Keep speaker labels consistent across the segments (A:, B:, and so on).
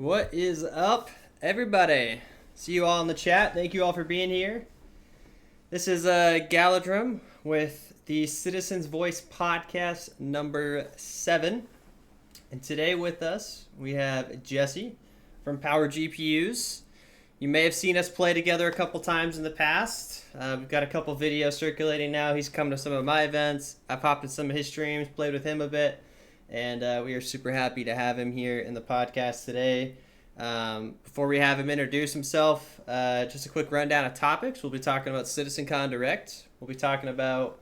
A: What is up, everybody? See you all in the chat. Thank you all for being here. This is Galadrim with the Citizens Voice podcast number 7. And today with us, we have Jesse from PowerGPUs. You may have seen us play together a couple times in the past. We've got a couple videos circulating now. He's come to some of my events. I popped in some of his streams, played with him a bit. And we are super happy to have him here in the podcast today. Before we have him introduce himself, just a quick rundown of topics. We'll be talking about CitizenCon Direct. We'll be talking about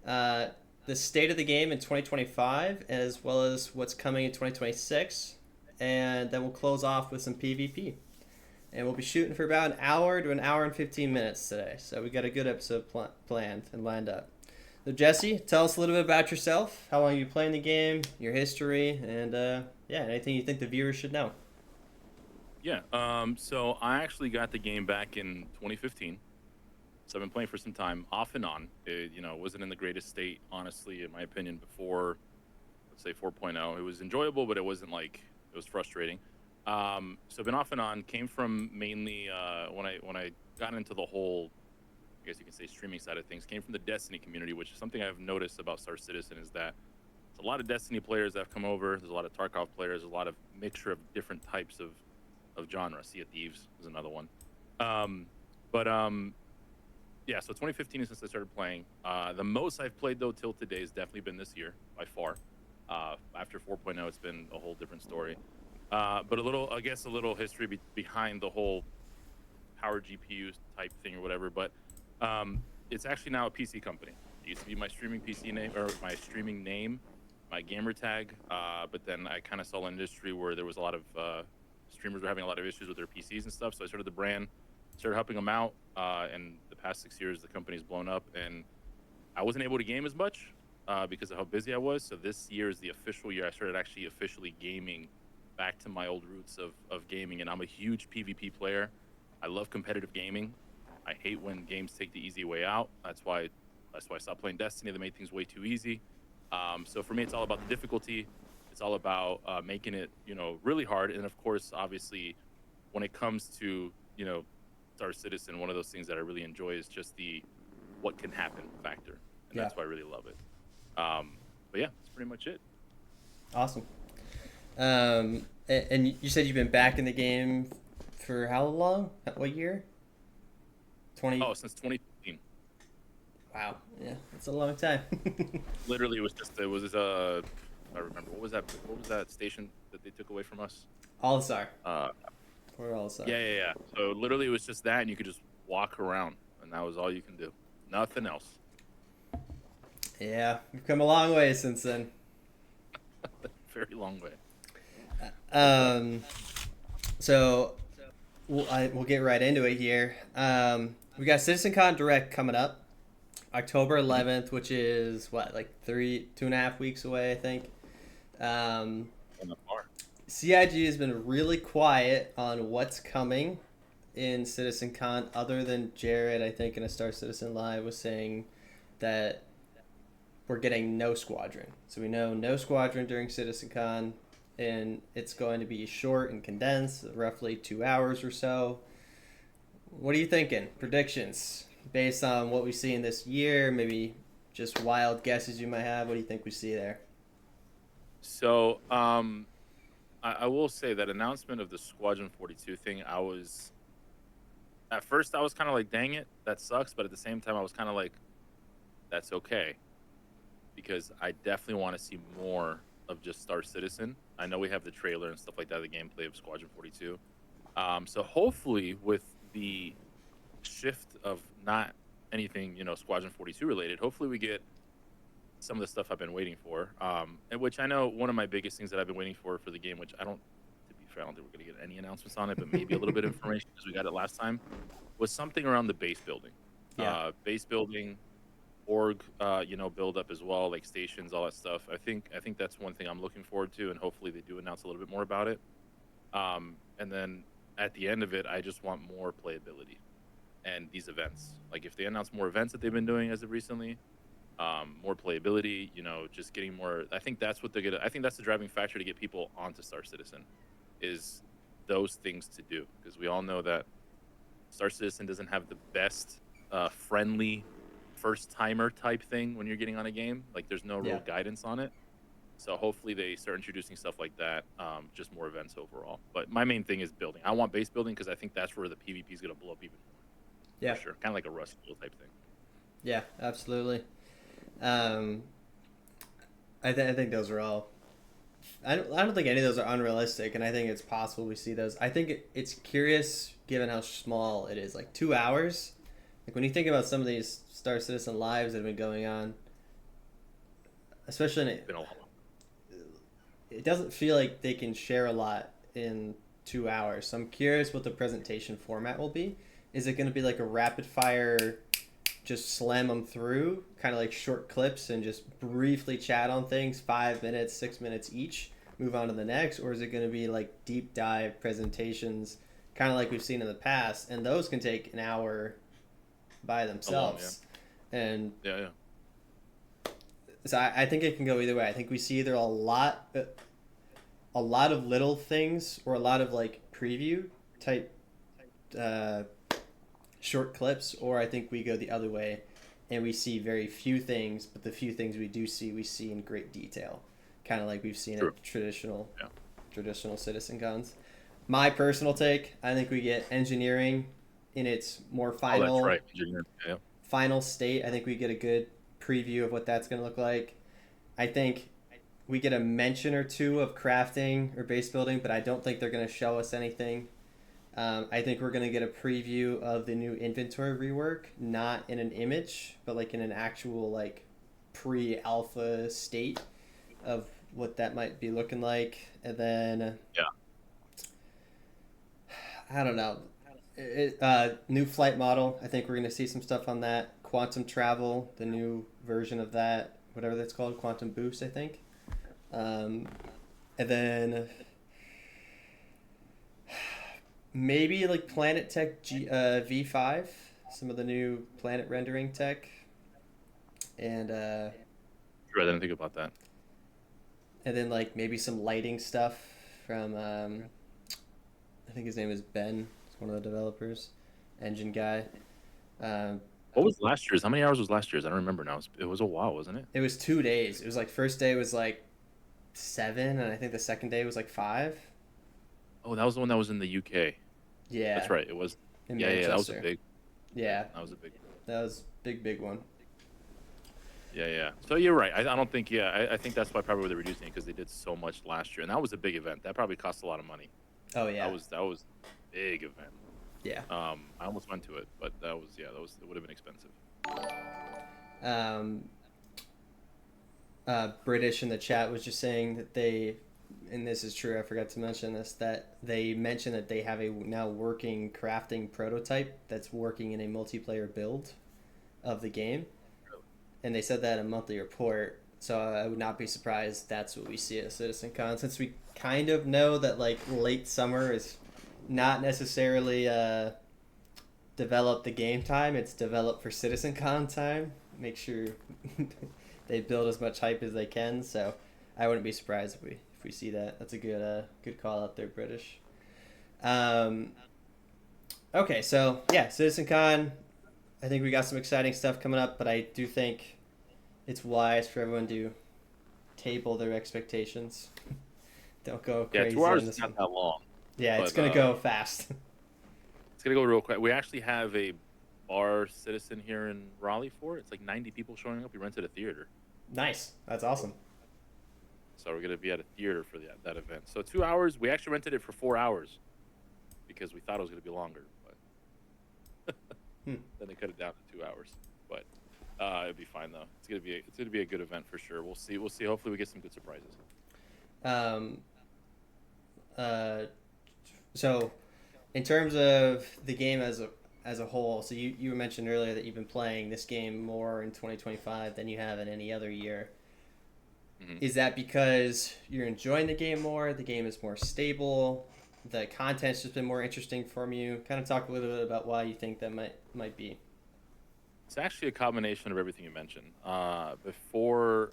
A: the state of the game in 2025, as well as what's coming in 2026. And then we'll close off with some PvP. And we'll be shooting for about an hour to an hour and 15 minutes today. So we got a good episode planned and lined up. So Jesse, tell us a little bit about yourself, how long you've been playing the game, your history, and anything you think the viewers should know.
B: Yeah, so I actually got the game back in 2015. So I've been playing for some time, off and on. It, wasn't in the greatest state, honestly, in my opinion, before, let's say 4.0. It was enjoyable, but it wasn't it was frustrating. So I've been off and on. Came from mainly when I got into the whole, I guess you can say, streaming side of things. Came from the Destiny community, which is something I've noticed about Star Citizen is that there's a lot of Destiny players that have come over. There's a lot of Tarkov players. There's a lot of mixture of different types of genre. Sea of Thieves is another one. Yeah, so 2015 is since I started playing. The most I've played, though, till today has definitely been this year, by far. After 4.0, it's been a whole different story. But a little history behind the whole Power GPU type thing or whatever. But it's actually now a PC company. It used to be my streaming PC name, or my streaming name, my gamer tag. But then I kind of saw an industry where there was a lot of streamers were having a lot of issues with their PCs and stuff. So I started the brand, started helping them out. And the past 6 years, the company's blown up, and I wasn't able to game as much because of how busy I was. So this year is the official year I started actually officially gaming back to my old roots of gaming. And I'm a huge PvP player. I love competitive gaming. I hate when games take the easy way out. That's why I stopped playing Destiny. They made things way too easy. So for me, it's all about the difficulty. It's all about making it, really hard. And of course, obviously, when it comes to, Star Citizen, one of those things that I really enjoy is just the what can happen factor. And that's why I really love it. But yeah, that's pretty much it.
A: Awesome. And you said you've been back in the game for how long? What year?
B: Since 2015.
A: Wow. Yeah, that's a long time.
B: Literally, it was I remember what was that station that they took away from us?
A: All-Star. We're All-Star.
B: Yeah. So literally, it was just that, and you could just walk around, and that was all you can do. Nothing else.
A: Yeah, we've come a long way since then.
B: Very long way.
A: So we'll get right into it here. We got CitizenCon Direct coming up, October 11th, which is what, like 2.5 weeks away, I think. CIG has been really quiet on what's coming in CitizenCon, other than Jared, I think, in a Star Citizen Live was saying that we're getting no squadron. So we know no squadron during CitizenCon, and it's going to be short and condensed, roughly 2 hours or so. What are you thinking? Predictions based on what we've seen this year, maybe just wild guesses you might have. What do you think we see there?
B: So, I will say that announcement of the Squadron 42 thing, at first I was kind of like, dang it, that sucks. But at the same time, I was kind of like, that's okay. Because I definitely want to see more of just Star Citizen. I know we have the trailer and stuff like that, the gameplay of Squadron 42. So hopefully with the shift of not anything, Squadron 42 related, hopefully we get some of the stuff I've been waiting for. And which I know one of my biggest things that I've been waiting for the game, which to be fair, I don't think we're going to get any announcements on it, but maybe a little bit of information because we got it last time, was something around the base building.
A: Yeah.
B: Base building, org, build up as well, like stations, all that stuff. I think that's one thing I'm looking forward to, and hopefully they do announce a little bit more about it. And then at the end of it, I just want more playability and these events. Like if they announce more events that they've been doing as of recently, more playability, just getting more. I think that's what they're gonna. I think that's the driving factor to get people onto Star Citizen, is those things to do, because we all know that Star Citizen doesn't have the best friendly first timer type thing when you're getting on a game. Like there's no real
A: Yeah.
B: guidance on it. So hopefully they start introducing stuff like that. Just more events overall. But my main thing is building. I want base building because I think that's where the PvP is going to blow up even more.
A: Yeah.
B: For sure. Kind of like a Rust type thing.
A: Yeah, absolutely. Um, I think those are all. I don't think any of those are unrealistic, and I think it's possible we see those. I think it's curious given how small it is. Like 2 hours. Like when you think about some of these Star Citizen lives that have been going on, especially in
B: It's been a lot.
A: it doesn't feel like they can share a lot in 2 hours. So I'm curious what the presentation format will be. Is it going to be like a rapid fire, just slam them through, kind of like short clips and just briefly chat on things, 5 minutes, 6 minutes each, move on to the next? Or is it going to be like deep dive presentations, kind of like we've seen in the past? And those can take an hour by themselves. And
B: Yeah.
A: so I think it can go either way. I think we see either a lot of little things or a lot of like preview type uh, short clips, or I think we go the other way and we see very few things, but the few things we do see, we see in great detail, kind of like we've seen
B: True.
A: at traditional Citizen Cons. My personal take, I think we get engineering in its more
B: Oh,
A: final
B: that's right. Engineering. Yeah.
A: final state. I think we get a good preview of what that's going to look like. I think we get a mention or two of crafting or base building, but I don't think they're going to show us anything. I think we're going to get a preview of the new inventory rework, not in an image, but like in an actual like pre-alpha state of what that might be looking like. And then
B: Yeah.
A: I don't know. New flight model. I think we're going to see some stuff on that. Quantum travel, the new version of that, whatever that's called, quantum boost, I think. And then maybe like Planet Tech V5, some of the new planet rendering tech, and
B: True. I didn't think about that.
A: then like maybe some lighting stuff from I think his name is Ben. He's one of the developers, engine guy. Um,
B: What was last year's? How many hours was last year's? I don't remember now. It was a while, wasn't it?
A: it was 2 days. It was like first day was like 7, and I think the second day was like 5.
B: Oh, that was the one that was in the UK.
A: Yeah,
B: That's right. It was.
A: in
B: Yeah. That was a
A: Manchester.
B: big.
A: Yeah,
B: That was a big.
A: that was big one.
B: Yeah. So you're right. I don't think. Yeah, I think that's why probably they're reducing it because they did so much last year, and that was a big event. That probably cost a lot of money.
A: Oh yeah,
B: That was a big event.
A: yeah.
B: I almost went to it, but that was it would have been expensive.
A: Um, British in the chat was just saying that they, and this is true, I forgot to mention this, that they mentioned that they have a now working crafting prototype that's working in a multiplayer build of the game. And they said that in a monthly report, so I would not be surprised that's what we see at CitizenCon, since we kind of know that like late summer is not necessarily develop the game time, it's developed for CitizenCon time. Make sure they build as much hype as they can. So I wouldn't be surprised if we see that. That's a good call out there, British. Okay, so yeah, CitizenCon. I think we got some exciting stuff coming up, but I do think it's wise for everyone to table their expectations. Don't go
B: Yeah,
A: crazy.
B: 2 hours is not that long.
A: Yeah, it's
B: but,
A: gonna go fast.
B: It's gonna go real quick. We actually have a bar citizen here in Raleigh for it. It's like 90 people showing up. We rented a theater,
A: Nice. That's awesome.
B: so we're gonna be at a theater for that event. So 2 hours. We actually rented it for 4 hours because we thought it was gonna be longer, but then they cut it down to 2 hours. But it'll be fine though. It's gonna be a good event for sure. We'll see. Hopefully, we get some good surprises.
A: Um, so, in terms of the game as a whole, so you mentioned earlier that you've been playing this game more in 2025 than you have in any other year.
B: Mm-hmm.
A: Is that because you're enjoying the game more? The game is more stable. The content's just been more interesting for you. Kind of talk a little bit about why you think that might be.
B: It's actually a combination of everything you mentioned. Before,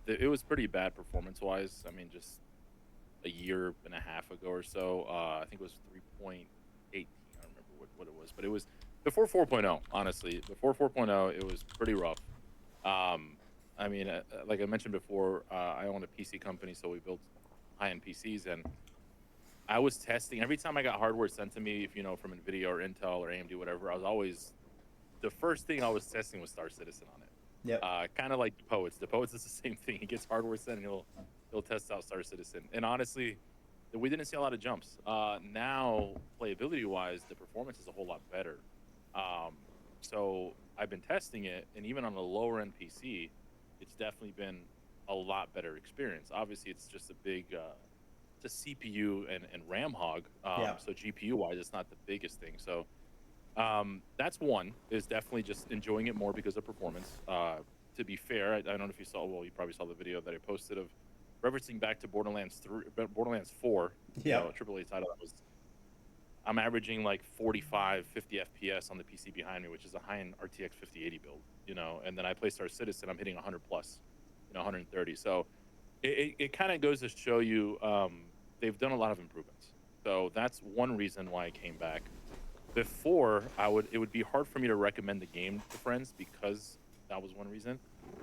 B: it was pretty bad performance-wise. I mean, just a year and a half ago or so. I think it was 3.18. I don't remember what it was, but it was before 4.0. Honestly, before 4.0, it was pretty rough. Um, I mean, like I mentioned before, I own a PC company, so we built high-end PCs, and I was testing every time I got hardware sent to me, if you know from Nvidia or Intel or AMD, whatever. I was always the first thing I was testing was Star Citizen on it.
A: Yep.
B: Kind of like the Poets. The Poets is the same thing. He gets hardware sent, and he'll test out Star Citizen. And honestly, we didn't see a lot of jumps. Now, playability wise, the performance is a whole lot better. Um, so I've been testing it, and even on a lower end PC, it's definitely been a lot better experience. Obviously, it's just a big, it's a CPU and RAM hog.
A: Yeah.
B: So GPU wise, it's not the biggest thing. So that's one, is definitely just enjoying it more because of performance. To be fair, I don't know if you saw. Well, you probably saw the video that I posted of referencing back to Borderlands 4.
A: Yeah.
B: AAA title that was. I'm averaging like 45, 50 FPS on the PC behind me, which is a high-end RTX 5080 build. And then I play Star Citizen, I'm hitting 100 plus, 130. So it kind of goes to show you they've done a lot of improvements. So that's one reason why I came back. Before, it would be hard for me to recommend the game to friends because that was one reason.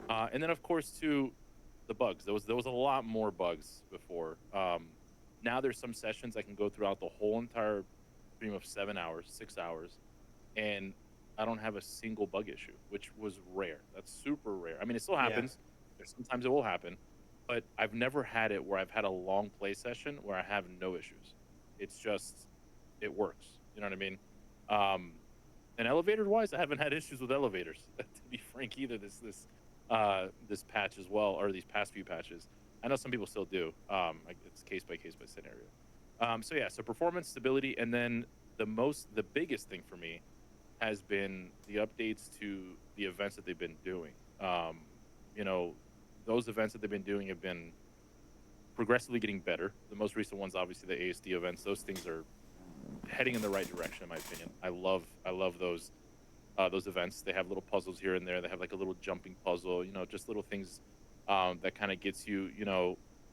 B: And then of course too, the bugs. There was a lot more bugs before. Now there's some sessions I can go throughout the whole entire stream of 7 hours, 6 hours, and I don't have a single bug issue, which was rare. That's super rare. I mean, it still happens. There's sometimes it will happen, but I've never had it where I've had a long play session where I have no issues. It's just it works. You know what I mean? Um, and elevator wise, I haven't had issues with elevators, to be frank, either this patch as well, or these past few patches. I know some people still do. It's case by scenario. So yeah, so performance, stability, and then the biggest thing for me has been the updates to the events that they've been doing. You know, those events that they've been doing have been progressively getting better. The most recent ones, obviously, the ASD events. Those things are heading in the right direction, in my opinion. I love those events. They have little puzzles here and there. They have like a little jumping puzzle, just little things that kind of gets you,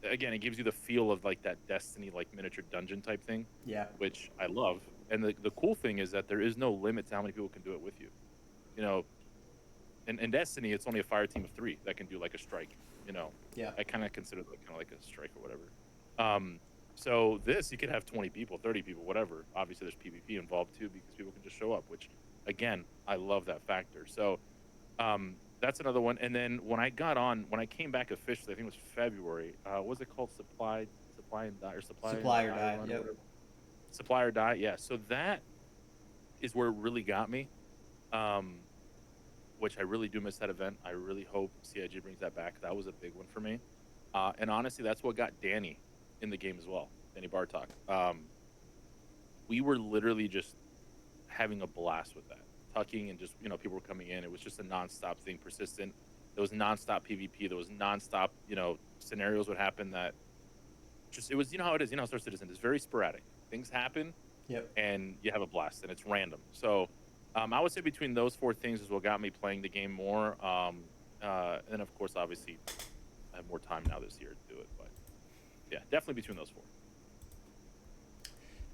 B: again, it gives you the feel of like that Destiny, like miniature dungeon type thing,
A: Yeah.
B: which I love. And the cool thing is that there is no limit to how many people can do it with you. You know, in Destiny, it's only a fire team of 3 that can do like a strike.
A: Yeah.
B: I kind of consider it like, kind of like a strike or whatever. So this, you could have 20 people, 30 people, whatever. Obviously, there's PvP involved too because people can just show up, which, again, I love that factor. So that's another one. And then when I came back officially, I think it was February. What was it called? Supply and Die, or
A: Supply or Die.
B: Run,
A: Yep.
B: Supply or Die. Yeah. So that is where it really got me. Which I really do miss that event. I really hope CIG brings that back. That was a big one for me. And honestly, that's what got Danny in the game as well, Danny Bartok. We were literally just having a blast with that. Tucking and just, people were coming in. It was just a nonstop thing, persistent. There was nonstop PvP. There was nonstop, scenarios would happen that it was, how it is, Star Citizen is very sporadic. Things happen.
A: Yep.
B: And you have a blast and it's random. So I would say between those 4 things is what got me playing the game more. And then of course, obviously I have more time now this year to do it, but yeah, definitely between those 4.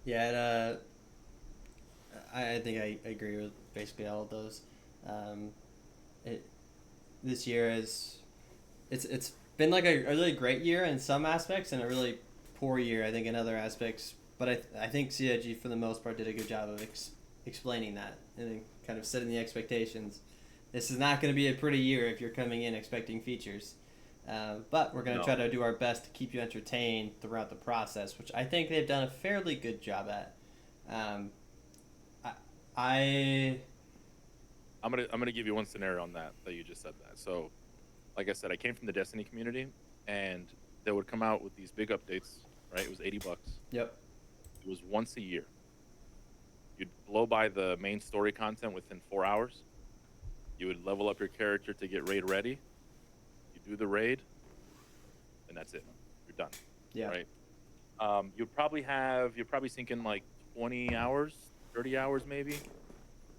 A: Yeah, I think I agree with basically all of those. This year it's been like a really great year in some aspects and a really poor year, I think, in other aspects. But I think CIG for the most part did a good job of explaining that and then kind of setting the expectations. This is not going to be a pretty year if you're coming in expecting features. But we're going to try to do our best to keep you entertained throughout the process, which I think they've done a fairly good job at. I'm
B: gonna give you one scenario on that you just said that. So, like I said, I came from the Destiny community, and they would come out with these big updates. Right, it was $80.
A: Yep.
B: It was once a year. You'd blow by the main story content within 4 hours. You would level up your character to get raid ready. You do the raid, and that's it. You're done.
A: Yeah.
B: Right. You're probably sinking like 20 hours, 30 hours maybe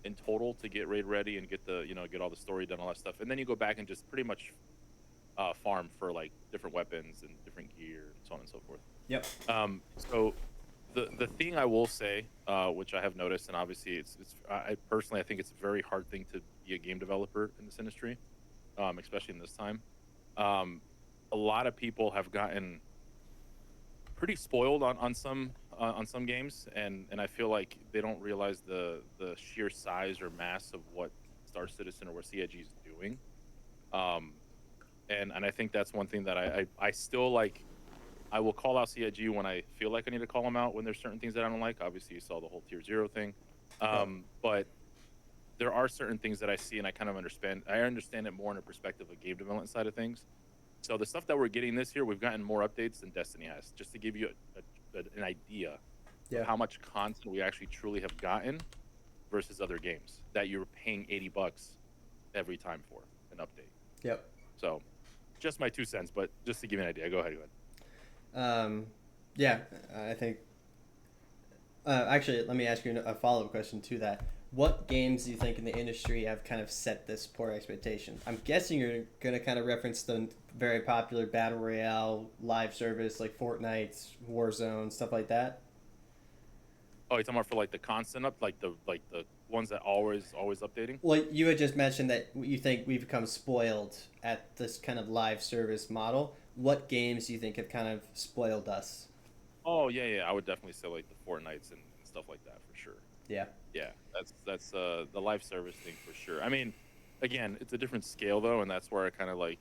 B: in total to get raid ready and get get all the story done, all that stuff. And then you go back and just pretty much farm for like different weapons and different gear and so on and so forth.
A: Yep.
B: So the thing I will say, which I have noticed, and obviously it's I personally I think it's a very hard thing to be a game developer in this industry, especially in this time. Um, a lot of people have gotten pretty spoiled on some games, and I feel like they don't realize the sheer size or mass of what Star Citizen or what CIG is doing. Um, and I think that's one thing that I still like. I will call out CIG when I feel like I need to call them out when there's certain things that I don't like. Obviously, you saw the whole tier zero thing,
A: Yep.
B: but there are certain things that I see and I kind of understand. I understand it more in a perspective of game development side of things. So the stuff that we're getting this year, we've gotten more updates than Destiny has. Just to give you an idea of
A: Yeah.
B: how much content we actually truly have gotten versus other games that you're paying $80 every time for an update.
A: Yep.
B: So just my 2 cents, but just to give you an idea, go ahead. Go ahead.
A: Um, yeah, I think. Actually, let me ask you a follow up question to that. What games do you think in the industry have kind of set this poor expectation? I'm guessing you're going to kind of reference the very popular battle royale live service like Fortnite, Warzone, stuff like that.
B: Oh, you're talking about for like the constant up, like the ones that always updating.
A: Well, you had just mentioned that you think we've become spoiled at this kind of live service model. What games do you think have kind of spoiled us?
B: Oh yeah. I would definitely say like the Fortnites and stuff like that for sure.
A: Yeah.
B: Yeah, that's the live service thing for sure. I mean, again, it's a different scale though, and that's where I kind of like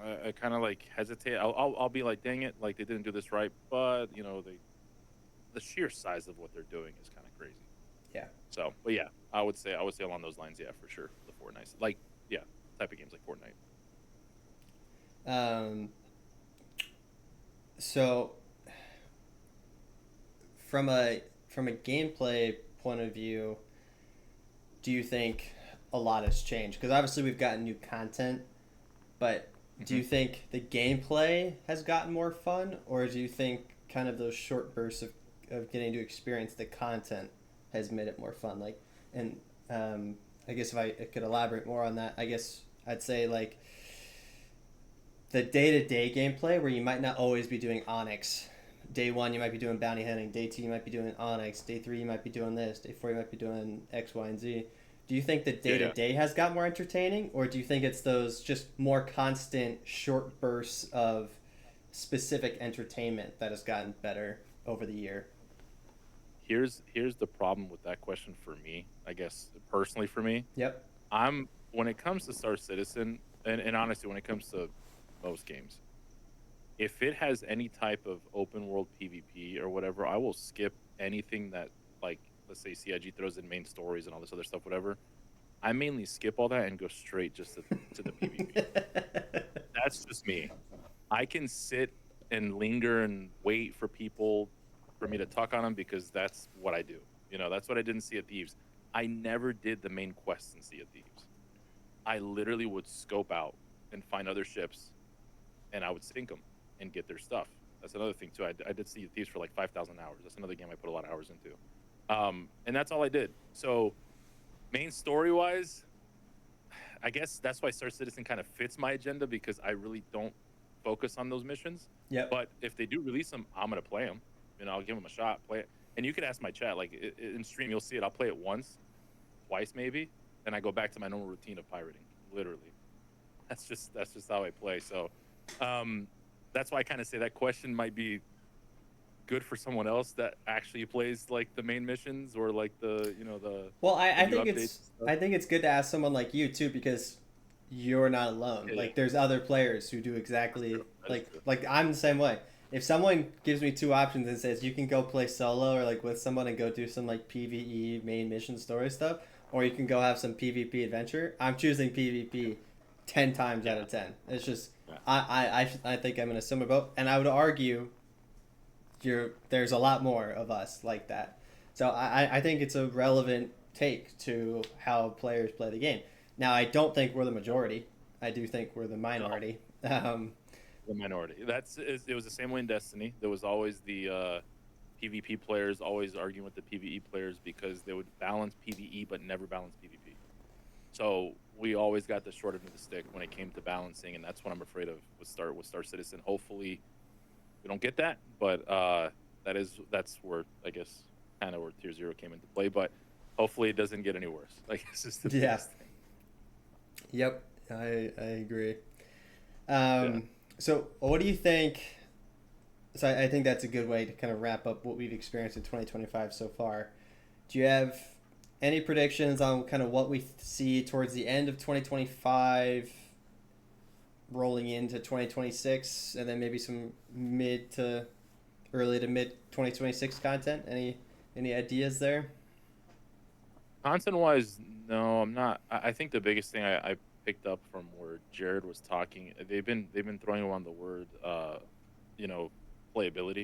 B: I kind of like hesitate. I'll be like, dang it, like they didn't do this right, but you know the sheer size of what they're doing is kind of crazy.
A: Yeah.
B: So, but yeah, I would say along those lines, yeah, for sure, the Fortnite, like yeah, type of games like Fortnite.
A: Um, so from a gameplay point of view, do you think a lot has changed? Because obviously we've gotten new content, but do
B: Hmm.
A: you think the gameplay has gotten more fun, or do you think kind of those short bursts of getting to experience the content has made it more fun? Like, and I guess if I could elaborate more on that, I guess I'd say like the day to day gameplay where you might not always be doing Onyx. Day one, you might be doing bounty hunting. Day two, you might be doing Onyx. Day three, you might be doing this. Day four, you might be doing X, Y, and Z. Do you think the day to
B: Yeah.
A: day has got more entertaining, or do you think it's those just more constant short bursts of specific entertainment that has gotten better over the year?
B: Here's the problem with that question for me. I guess personally for me,
A: Yep.
B: I'm when it comes to Star Citizen, and honestly, when it comes to most games, if it has any type of open world PvP or whatever, I will skip anything that like let's say CIG throws in main stories and all this other stuff, whatever. I mainly skip all that and go straight just to the PvP. That's just me. I can sit and linger and wait for people for me to talk on them because that's what I do. You know, that's what I did in Sea of Thieves. I never did the main quests in Sea of Thieves. I literally would scope out and find other ships and I would sink them and get their stuff. That's another thing too. I did Sea of Thieves for like 5,000 hours. That's another game I put a lot of hours into. And that's all I did. So main story wise, I guess that's why Star Citizen kind of fits my agenda because I really don't focus on those missions.
A: Yep.
B: But if they do release them, I'm gonna play them. You know, I'll give them a shot, play it. And you could ask my chat, like in stream, you'll see it. I'll play it once, twice maybe, and I go back to my normal routine of pirating. Literally, that's just how I play. So, um, that's why I kind of say that question might be good for someone else that actually plays like the main missions or like the
A: Well,
B: the
A: I
B: new
A: think
B: updates
A: it's
B: and stuff.
A: I think it's good to ask someone like you too because you're not alone.
B: Yeah, yeah,
A: Like there's other players who do
B: that's true.
A: exactly
B: That is
A: like
B: true.
A: like I'm the same way. If someone gives me two options and says you can go play solo or like with someone and go do some like PvE main mission story stuff, or you can go have some PvP adventure, I'm choosing PvP 10 times out
B: Yeah,
A: of 10. It's just
B: yeah.
A: I think I'm in a similar boat, and I would argue there's a lot more of us like that. So I think it's a relevant take to how players play the game. Now I don't think we're the majority. I do think we're the
B: No,
A: minority.
B: the minority. It was the same way in Destiny. There was always the PvP players always arguing with the PvE players because they would balance PvE but never balance PvP. So we always got the short end of the stick when it came to balancing, and that's what I'm afraid of with Star Citizen. Hopefully, we don't get that, but that's where I guess kind of where Tier Zero came into play. But hopefully it doesn't get any worse. I guess is the
A: Yeah.
B: biggest thing.
A: Yep. I agree.
B: Yeah.
A: So what do you think? So I think that's a good way to kind of wrap up what we've experienced in 2025 so far. Do you have any predictions on kind of what we see towards the end of 2025, rolling into 2026, and then maybe some mid to early to mid 2026 content? Any ideas there?
B: Content wise, no, I'm not. I think the biggest thing I picked up from where Jared was talking, they've been throwing around the word, you know, playability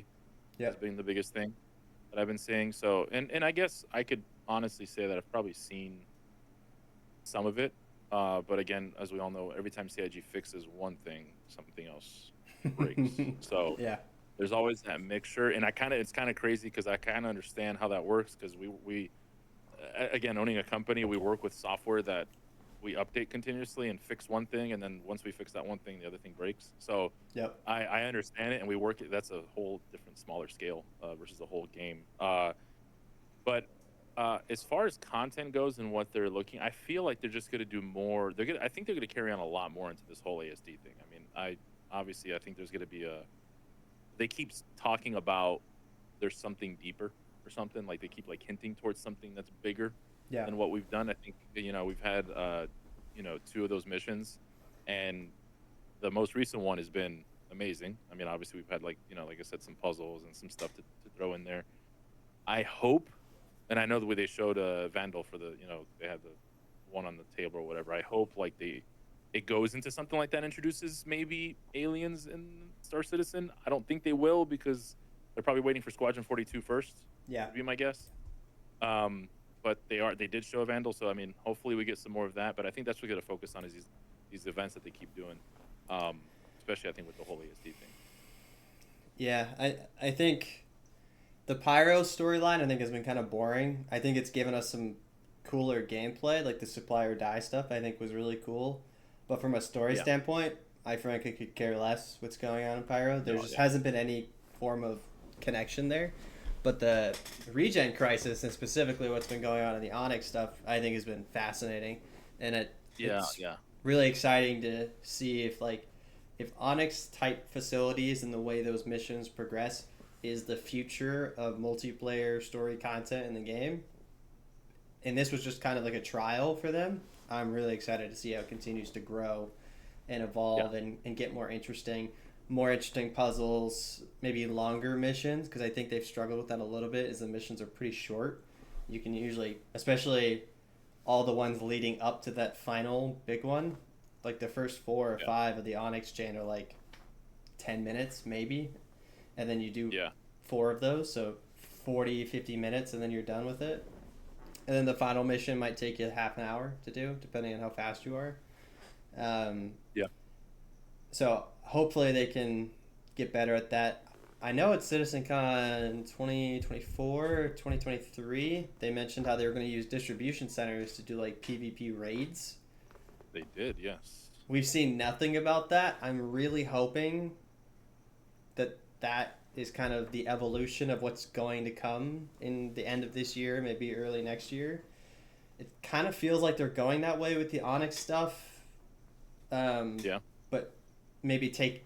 B: as
A: Yep.
B: being the biggest thing that I've been seeing. So, and I guess I could honestly say that I've probably seen some of it. But again, as we all know, every time CIG fixes one thing, something else breaks. So
A: Yeah.
B: there's always that mixture, and it's kind of crazy because I kind of understand how that works because again, owning a company, we work with software that we update continuously and fix one thing, and then once we fix that one thing, the other thing breaks. So
A: Yep.
B: I understand it, and we work. That's a whole different, smaller scale versus the whole game. But as far as content goes and what they're looking, I feel like they're just going to do more. I think they're going to carry on a lot more into this whole ASD thing. I mean, I think there's going to be a. They keep talking about there's something deeper or something, like they keep like hinting towards something that's bigger
A: Yeah.
B: than what we've done. I think we've had two of those missions, and the most recent one has been amazing. I mean, obviously we've had like I said, some puzzles and some stuff to throw in there. I hope, and I know the way they showed Vandal for they had the one on the table or whatever. I hope like it goes into something like that, introduces maybe aliens in Star Citizen. I don't think they will because they're probably waiting for Squadron 42 first.
A: Yeah.
B: Would be my guess. Um, but they did show a Vandal, so I mean, hopefully we get some more of that. But I think that's what we're gonna focus on is these events that they keep doing, um, especially I think with the whole ASD thing.
A: Yeah. I think the Pyro storyline I think has been kind of boring. I think it's given us some cooler gameplay, like the supply or die stuff. I think was really cool, but from a story
B: Yeah.
A: standpoint, I frankly could care less what's going on in Pyro. There
B: No.
A: just
B: Yeah.
A: hasn't been any form of connection there. But the regen crisis and specifically what's been going on in the Onyx stuff, I think has been fascinating, and
B: Yeah.
A: it's
B: Yeah.
A: really exciting to see if Onyx type facilities and the way those missions progress is the future of multiplayer story content in the game. And this was just kind of like a trial for them. I'm really excited to see how it continues to grow and
B: Yeah.
A: evolve and get more interesting puzzles, maybe longer missions, because I think they've struggled with that a little bit. Is the missions are pretty short. You can usually, especially all the ones leading up to that final big one, like the first 4 or 5 of the Onyx chain are like 10 minutes maybe, and then you do
B: Yeah.
A: 4 of those, so 40, 50 minutes, and then you're done with it. And then the final mission might take you half an hour to do, depending on how fast you are. Um,
B: Yeah.
A: so hopefully they can get better at that. I know at CitizenCon 2024, 2023, they mentioned how they were going to use distribution centers to do like PvP raids.
B: They did. Yes.
A: We've seen nothing about that. I'm really hoping that that is kind of the evolution of what's going to come in the end of this year, maybe early next year. It kind of feels like they're going that way with the Onyx stuff,
B: Yeah.
A: but maybe take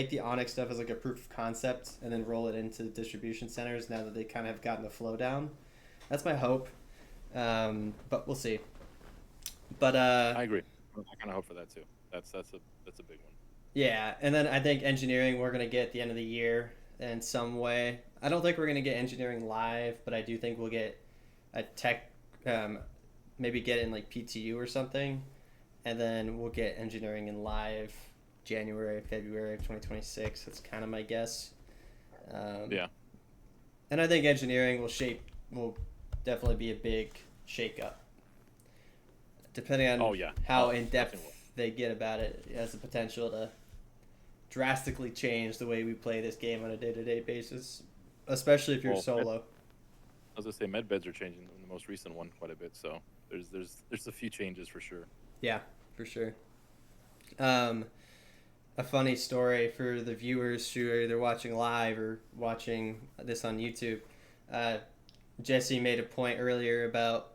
A: the Onyx stuff as like a proof of concept and then roll it into the distribution centers now that they kind of have gotten the flow down. That's my hope, but we'll see. But
B: I agree. I kind of hope for that too. That's a big one.
A: yeah, and then I think engineering we're gonna get at the end of the year in some way. I don't think we're gonna get engineering live, but I do think we'll get a tech, um, maybe get in like PTU or something, and then we'll get engineering in live January, February of 2026. That's kind of my guess.
B: Yeah.
A: And I think engineering will definitely be a big shakeup, depending on
B: Oh yeah.
A: how
B: Oh,
A: in
B: definitely will.
A: depth they get about it. It has the potential to drastically change the way we play this game on a day to day basis, especially if you're
B: Well,
A: solo.
B: as I say, med beds are changing in the most recent one quite a bit. So there's a few changes for sure.
A: Yeah, for sure. Um, a funny story for the viewers who are either watching live or watching this on YouTube. Uh, Jesse made a point earlier about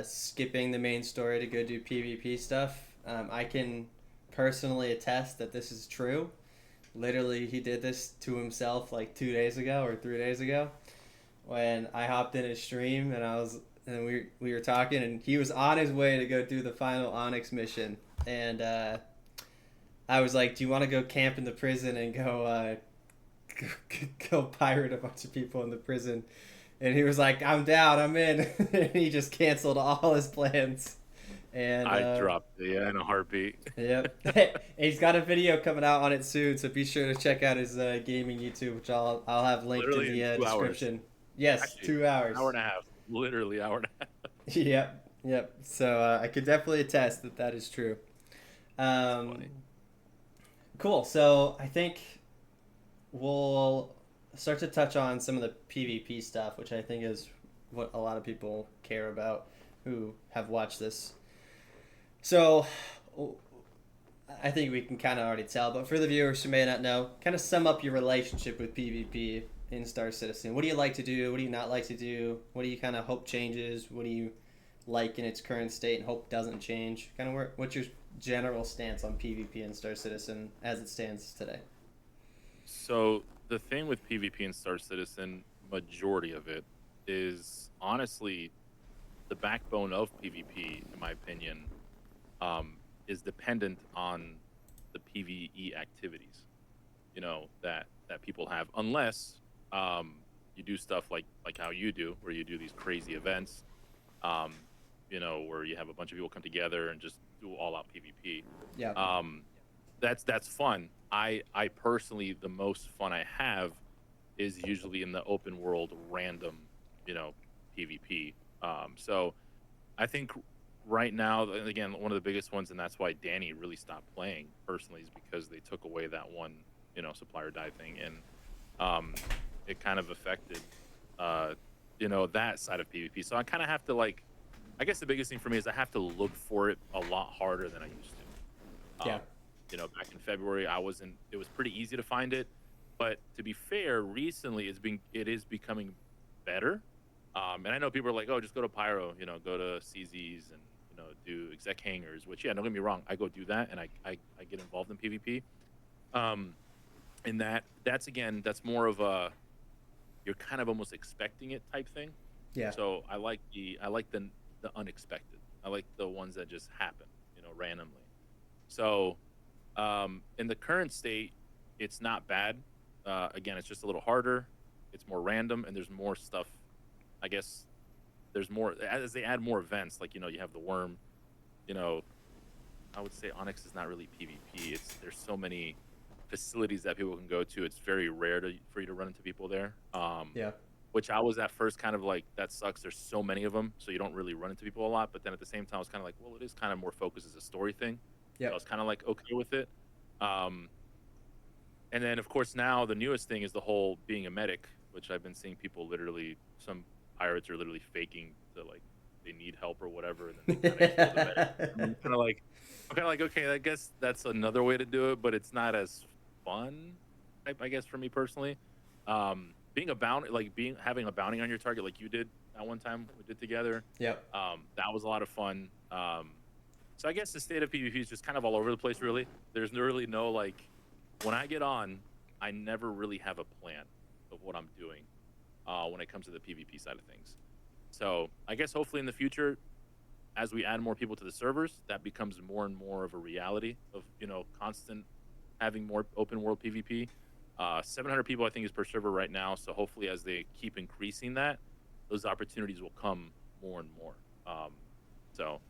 A: skipping the main story to go do PvP stuff. I can personally attest that this is true. Literally, he did this to himself like 2 days ago or 3 days ago when I hopped in his stream and we were talking and he was on his way to go do the final Onyx mission and I was like, "Do you want to go camp in the prison and go pirate a bunch of people in the prison?" And he was like, "I'm down, I'm in." And he just canceled all his plans. And
B: I dropped it, yeah, in a heartbeat.
A: yep, he's got a video coming out on it soon, so be sure to check out his gaming YouTube, which I'll have linked in
B: Literally in
A: the
B: 2 hours.
A: description. Yes,
B: Actually,
A: 2 hours.
B: hour and a half. Literally hour and a half.
A: Yep, yep. So I could definitely attest that that is true.
B: That's funny.
A: Cool. So I think we'll start to touch on some of the PvP stuff, which I think is what a lot of people care about who have watched this. So I think we can kind of already tell, but for the viewers who may not know, kind of sum up your relationship with PvP in Star Citizen. What do you like to do? What do you not like to do? What do you kind of hope changes? What do you like in its current state and hope doesn't change? Kind of what's your general stance on PvP in Star Citizen as it stands today?
B: So the thing with PvP and Star Citizen, majority of it is honestly the backbone of PvP, in my opinion, is dependent on the PvE activities, that people have, unless you do stuff like how you do, where you do these crazy events, um, where you have a bunch of people come together and just do all out PvP.
A: Yeah.
B: That's fun. I personally, the most fun I have is usually in the open world random, PvP. So I think right now, and again, one of the biggest ones, and that's why Danny really stopped playing personally, is because they took away that one, supplier die thing, and it kind of affected, that side of PvP. So I kind of have to I guess the biggest thing for me is I have to look for it a lot harder than I used to.
A: Yeah.
B: Back in February, it was pretty easy to find it, but to be fair, recently it is becoming better. And I know people are like, "Oh, just go to Pyro, go to CZs and do exec hangers," which, yeah, don't get me wrong, I go do that and I get involved in PvP. And that's more of a, you're kind of almost expecting it type thing.
A: Yeah.
B: So I like the unexpected. I like the ones that just happen, randomly. So in the current state, it's not bad. Again, it's just a little harder. It's more random, and there's more stuff. I guess there's more as they add more events. Like, you have the worm. I would say Onyx is not really PvP. There's so many facilities that people can go to. It's very rare for you to run into people there.
A: Yeah.
B: Which I was at first kind of like, that sucks. There's so many of them, so you don't really run into people a lot. But then at the same time, I was kind of like, well, it is kind of more focused as a story thing.
A: Yeah.
B: So I was kind of like okay with it. And then, of course, now the newest thing is the whole being a medic, which I've been seeing people literally, some pirates are literally faking to, they need help or whatever, and then they kind of kill the medic. I'm kind of like, okay, I guess that's another way to do it, but it's not as fun, I guess, for me personally. Being a bounty, having a bounty on your target, like you did that one time we did together.
A: Yep.
B: That was a lot of fun. So I guess the state of PvP is just kind of all over the place, really. There's really no, when I get on, I never really have a plan of what I'm doing when it comes to the PvP side of things. So I guess hopefully in the future, as we add more people to the servers, that becomes more and more of a reality of, constant having more open world PvP. 700 people, I think, is per server right now. So hopefully as they keep increasing that, those opportunities will come more and more. So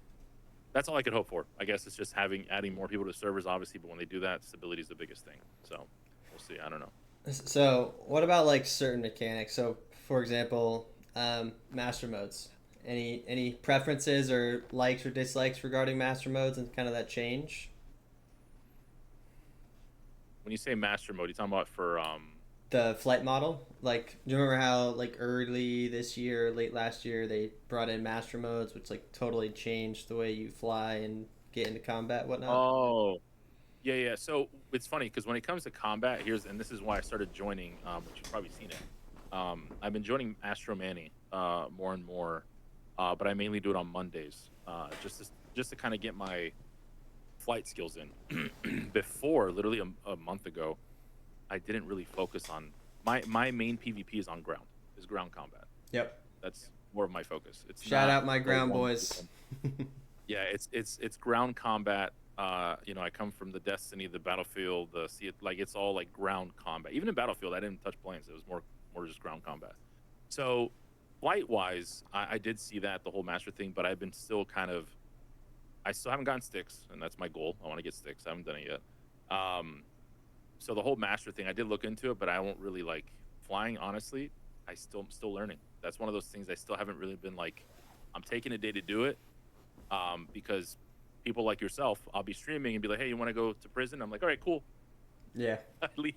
B: that's all I could hope for. I guess it's just adding more people to servers, obviously, but when they do that, stability is the biggest thing. So we'll see. I don't know.
A: So what about certain mechanics? So for example, master modes. Any preferences or likes or dislikes regarding master modes and kind of that change?
B: When you say master mode, you talking about for
A: the flight model? Do you remember how early this year, late last year, they brought in master modes, which totally changed the way you fly and get into combat, whatnot?
B: Oh, yeah. So it's funny because when it comes to combat, and this is why I started joining, which you've probably seen it. I've been joining Astro Manny more and more, but I mainly do it on Mondays, just to kind of get my flight skills in. Before, literally a month ago, I didn't really focus on my main PvP is on ground, is ground combat.
A: Yep.
B: That's more of my focus. It's
A: Shout
B: not
A: out my
B: the
A: ground
B: one-
A: boys.
B: Yeah, it's ground combat. I come from the Destiny, the Battlefield, it's all like ground combat. Even in Battlefield, I didn't touch planes. It was more just ground combat. So flight wise, I did see that the whole master thing, but I've been still I still haven't gotten sticks, and that's my goal. I want to get sticks. I haven't done it yet. So the whole master thing, I did look into it, but I won't really like flying. Honestly, I'm still learning. That's one of those things I still haven't really been like. I'm taking a day to do it, because people like yourself, I'll be streaming and be like, "Hey, you want to go to prison?" I'm like, "All right, cool."
A: Yeah.
B: I leave.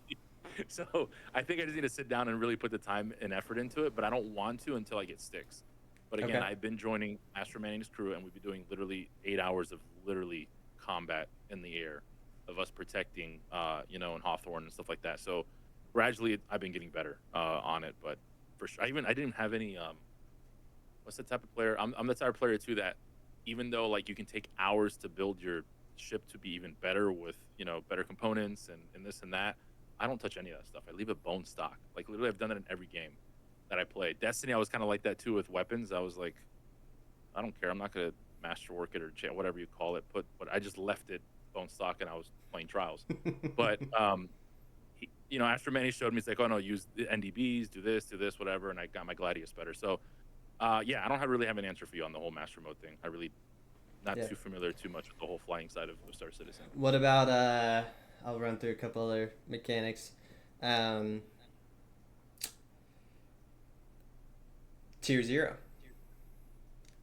B: So I think I just need to sit down and really put the time and effort into it, but I don't want to until I get sticks. But again,
A: Okay.
B: I've been joining Astro Manning's crew, and we've been doing literally 8 hours of literally combat in the air, of us protecting, in Hawthorne and stuff like that. So gradually, I've been getting better on it. But for sure, I didn't have any. What's the type of player? I'm the type of player too that, even though like you can take hours to build your ship to be even better with better components and this and that, I don't touch any of that stuff. I leave it bone stock. Like literally, I've done that in every game that I play. Destiny, I was kind of like that too with weapons. I was like, I don't care. I'm not gonna masterwork it or whatever you call it. But I just left it bone stock, and I was playing trials. But Astro Manny showed me, it's like, oh no, use the NDBs, do this, whatever, and I got my Gladius better. So I don't really have an answer for you on the whole master mode thing. I really not
A: Yeah.
B: too familiar too much with the whole flying side of Star Citizen.
A: What about I'll run through a couple other mechanics. Tier 0.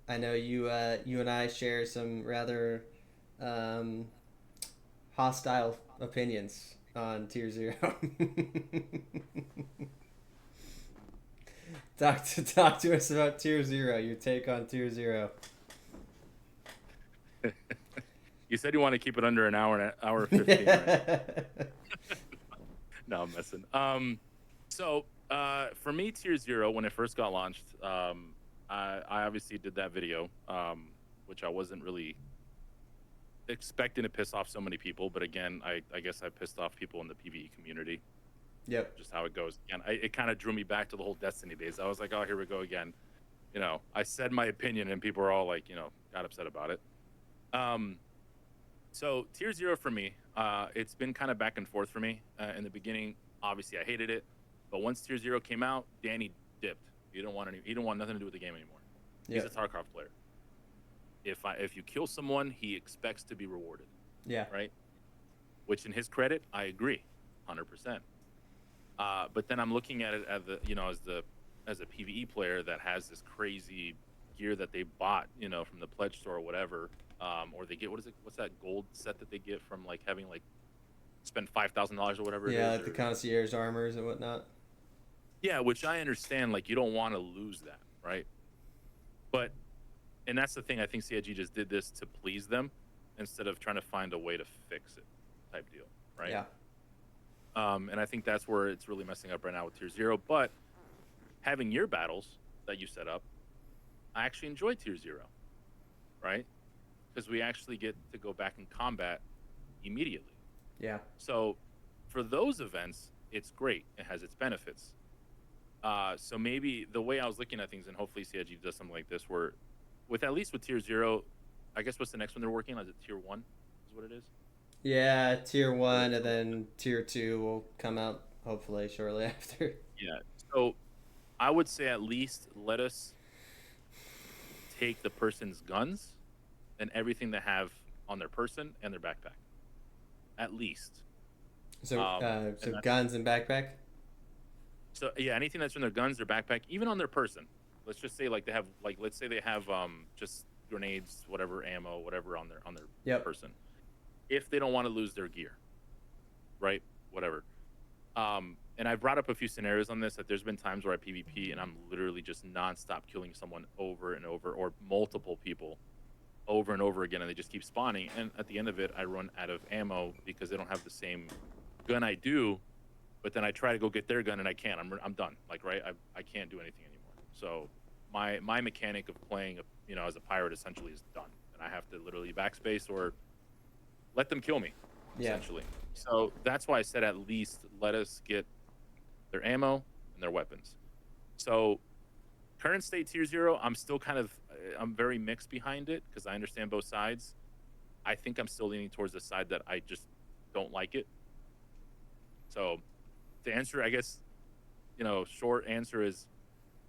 A: I know you and I share some rather hostile opinions on Tier 0. Talk to us about Tier 0. Your take on Tier 0.
B: You said you want to keep it under an hour 15, right? No, I'm messing. For me, Tier 0, when it first got launched, I obviously did that video, which I wasn't really expecting to piss off so many people. But again, I guess I pissed off people in the PvE community.
A: Yep.
B: Just how it goes. Again, it kind of drew me back to the whole Destiny days. I was like, oh, here we go again. I said my opinion, and people were all like, got upset about it. So Tier 0 for me, it's been kind of back and forth for me. In the beginning, obviously I hated it, but once Tier 0 came out, Danny dipped. He didn't want nothing to do with the game anymore. He's a Tarkov player. If you kill someone, he expects to be rewarded.
A: Yeah.
B: Right. Which, in his credit, I agree, 100%. But then I'm looking at it as a PvE player that has this crazy gear that they bought, from the pledge store or whatever. Or they get, what's that gold set that they get from like having like spend $5,000 or whatever it is.
A: Yeah, like the concierge armors and whatnot.
B: Yeah, which I understand, like you don't want to lose that, right? And that's the thing, I think CIG just did this to please them instead of trying to find a way to fix it type deal, right?
A: Yeah.
B: And I think that's where it's really messing up right now with Tier 0. But having your battles that you set up, I actually enjoy Tier 0, right? Because we actually get to go back in combat immediately.
A: Yeah.
B: So for those events, it's great. It has its benefits. So maybe the way I was looking at things, and hopefully CIG does something like this, where at least with Tier 0, I guess what's the next one they're working on? Is it Tier 1 is what it is?
A: Yeah, Tier 1, and then Tier 2 will come out hopefully shortly after.
B: Yeah. So I would say at least let us take the person's guns and everything they have on their person and their backpack. At least.
A: So guns and backpack?
B: So yeah, anything that's in their guns, their backpack, even on their person. Let's just say like they have let's say they have just grenades, whatever, ammo, whatever on their person. If they don't want to lose their gear. Right? Whatever. And I brought up a few scenarios on this, that there's been times where I PvP and I'm literally just nonstop killing someone over and over, or multiple people. over and over again, and they just keep spawning. And at the end of it, I run out of ammo because they don't have the same gun I do. But then I try to go get their gun, and I can't. I'm done. Like, right, I can't do anything anymore. So my mechanic of playing, as a pirate essentially is done, and I have to literally backspace or let them kill me,
A: Yeah.
B: essentially. So that's why I said at least let us get their ammo and their weapons. So current state tier 0, I'm still I'm very mixed behind it because I understand both sides. I think I'm still leaning towards the side that I just don't like it. So to answer, I guess, short answer is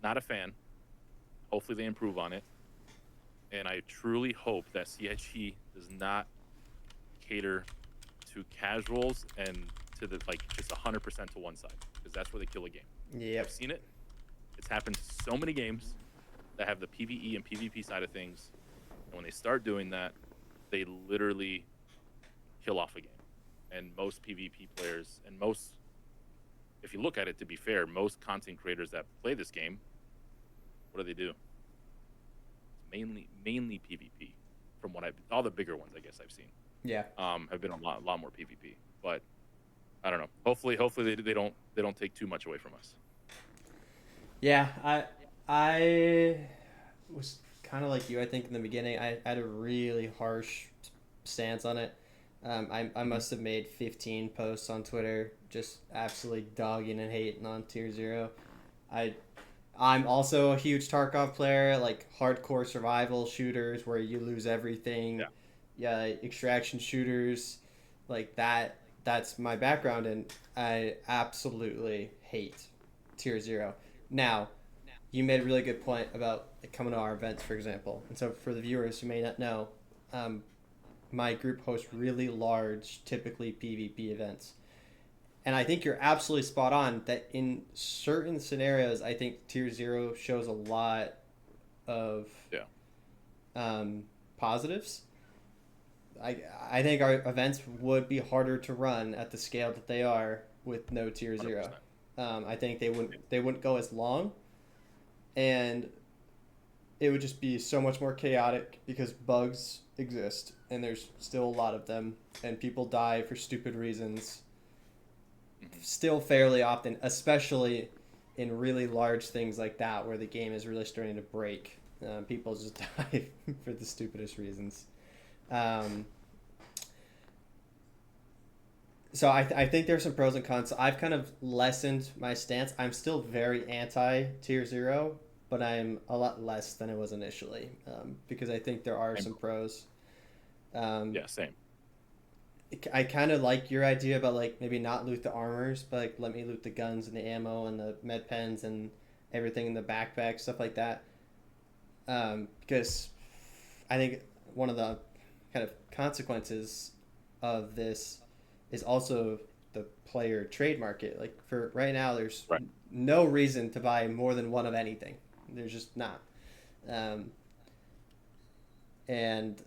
B: not a fan. Hopefully they improve on it. And I truly hope that CHE does not cater to casuals and to the just 100% to one side, because that's where they kill a game.
A: Yep.
B: I've seen it. It's happened so many games that have the PvE and PvP side of things, and when they start doing that, they literally kill off a game. And most PvP players, and most, if you look at it, to be fair, most content creators that play this game, what do? It's mainly PvP. From what all the bigger ones I guess I've seen,
A: Yeah.
B: have been a lot more PvP. But I don't know. Hopefully they don't take too much away from us.
A: Yeah, I was kind of like you. I think in the beginning, I had a really harsh stance on it. I must have made 15 posts on Twitter, just absolutely dogging and hating on Tier 0. I'm also a huge Tarkov player, like hardcore survival shooters where you lose everything.
B: Yeah.
A: Yeah, extraction shooters, like that. That's my background, and I absolutely hate Tier 0. Now, you made a really good point about coming to our events, for example. And so, for the viewers who may not know, my group hosts really large, typically PvP events. And I think you're absolutely spot on that in certain scenarios, I think Tier 0 shows a lot of positives. I think our events would be harder to run at the scale that they are with no Tier 0.
B: 100%.
A: I think they wouldn't go as long, and it would just be so much more chaotic because bugs exist and there's still a lot of them, and people die for stupid reasons still fairly often, especially in really large things like that where the game is really starting to break. People just die for the stupidest reasons. So I think there's some pros and cons. So I've kind of lessened my stance. I'm still very anti Tier 0, but I'm a lot less than it was initially, because I think there are some pros.
B: Yeah, same.
A: I kind of like your idea about like maybe not loot the armors, but like let me loot the guns and the ammo and the med pens and everything in the backpack, stuff like that. Because I think one of the kind of consequences of this is also the player trade market. Like for right now, there's no reason to buy more than one of anything. There's just not. And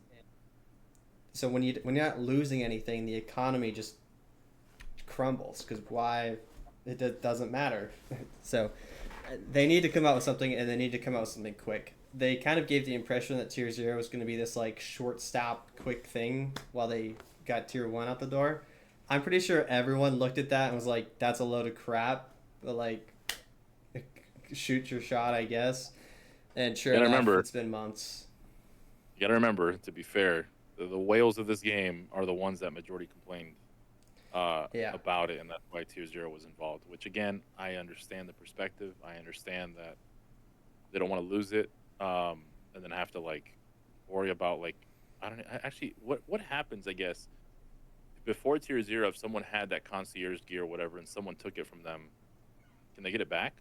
A: so when you're not losing anything, the economy just crumbles because why it doesn't matter. So they need to come out with something, and they need to come out with something quick. They kind of gave the impression that Tier 0 was going to be this like short stop quick thing while they got Tier 1 out the door. I'm pretty sure everyone looked at that and was like, that's a load of crap, but like shoot your shot, I guess. And sure enough, it's been months.
B: You gotta remember, to be fair, the whales of this game are the ones that majority complained about it, and that's why Tier 0 was involved. Which again, I understand the perspective. I understand that they don't want to lose it, and then have to like worry about like I don't know. Actually, what happens? I guess before Tier 0, if someone had that concierge gear or whatever, and someone took it from them, can they get it back?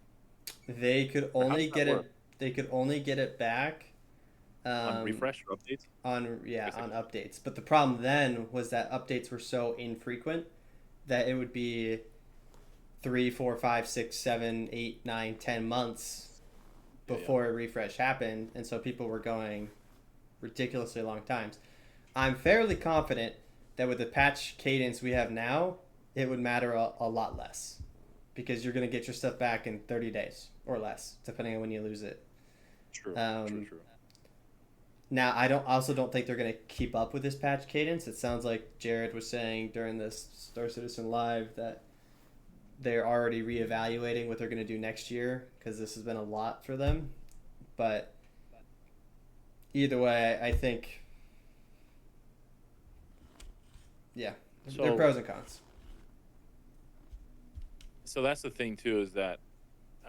A: They could only get it. They could only get it back.
B: On refresh or updates?
A: On updates. But the problem then was that updates were so infrequent that it would be 3, 4, 5, 6, 7, 8, 9, 10 months before a refresh happened, and so people were going ridiculously long times. I'm fairly confident that with the patch cadence we have now, it would matter a lot less because you're going to get your stuff back in 30 days or less, depending on when you lose it.
B: True.
A: Now, I also don't think they're going to keep up with this patch cadence. It sounds like Jared was saying during this Star Citizen Live that they're already reevaluating what they're going to do next year because this has been a lot for them. But either way, I think, yeah, there are
B: So
A: pros and cons.
B: so that's the thing too, is that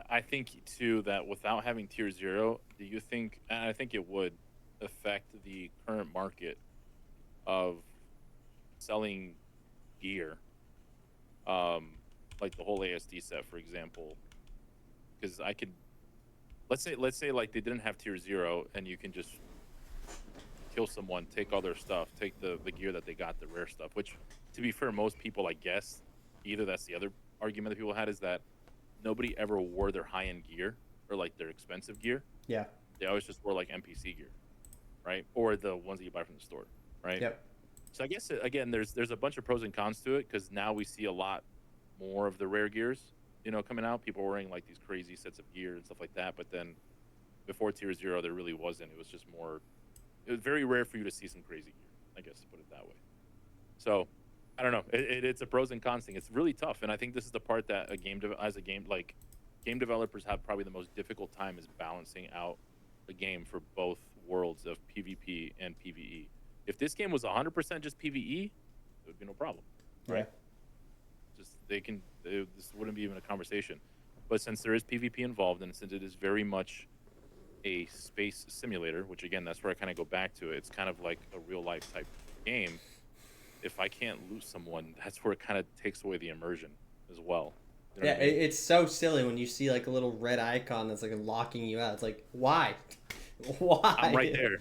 B: I think too that without having tier zero, do you think? And I think it would affect the current market of selling gear, um, like the whole ASD set, for example. Because I could, let's say like they didn't have tier zero, and you can just kill someone, take all their stuff, take the gear that they got, the rare stuff. Which, to be fair, most people, I guess, either that's the other argument that people had, is that nobody ever wore their high end gear or like their expensive gear.
A: Yeah.
B: They always just wore like NPC gear, right? Or the ones that you buy from the store, right?
A: Yep.
B: So I guess again, there's a bunch of pros and cons to it, because now we see a lot more of the rare gears, coming out. People wearing like these crazy sets of gear and stuff like that. But then before tier zero, there really wasn't. It was just more. It was very rare for you to see some crazy gear, I guess, to put it that way. So I don't know. It's a pros and cons thing. It's really tough, and I think this is the part that game developers have probably the most difficult time, is balancing out a game for both worlds of PvP and PvE. If this game was 100% just PvE, it would be no problem, right? Just this wouldn't be even a conversation. But since there is PvP involved, and since it is very much a space simulator, which again, that's where I kind of go back to it. It's kind of like a real life type game. If I can't lose someone, that's where it kind of takes away the immersion as well. You know
A: Yeah,
B: what I mean?
A: it's so silly when you see like a little red icon that's like locking you out. It's like, why?
B: I'm right
A: Why?
B: there.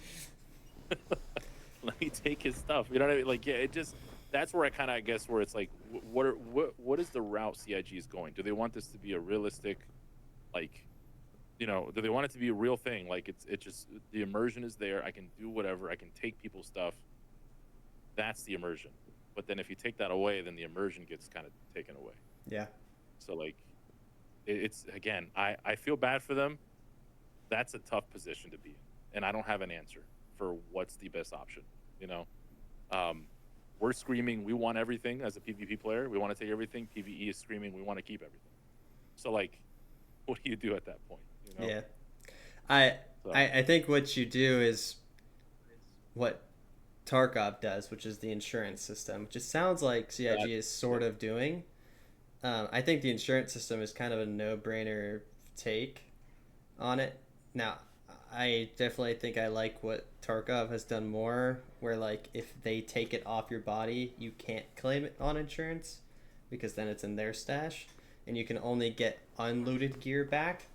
B: Let me take his stuff. You know what I mean? Like, yeah, it just, that's where I kind of, I guess, where it's like, what is the route CIG is going? Do they want this to be a realistic, like, do they want it to be a real thing? Like, it's just, the immersion is there. I can do whatever. I can take people's stuff. That's the immersion. But then if you take that away, then the immersion gets kind of taken away.
A: Yeah.
B: So like, it's again, I feel bad for them. That's a tough position to be in, and I don't have an answer for what's the best option. You know, um, we're screaming we want everything as a PvP player. We want to take everything. PvE is screaming we want to keep everything. So like, what do you do at that point?
A: Yeah. I
B: So
A: I think what you do is what Tarkov does, which is the insurance system, which it sounds like CIG
B: that,
A: is sort of doing. I think the insurance system is kind of a no-brainer take on it. Now, I definitely think I like what Tarkov has done more, where like if they take it off your body, you can't claim it on insurance because then it's in their stash, and you can only get unlooted gear back.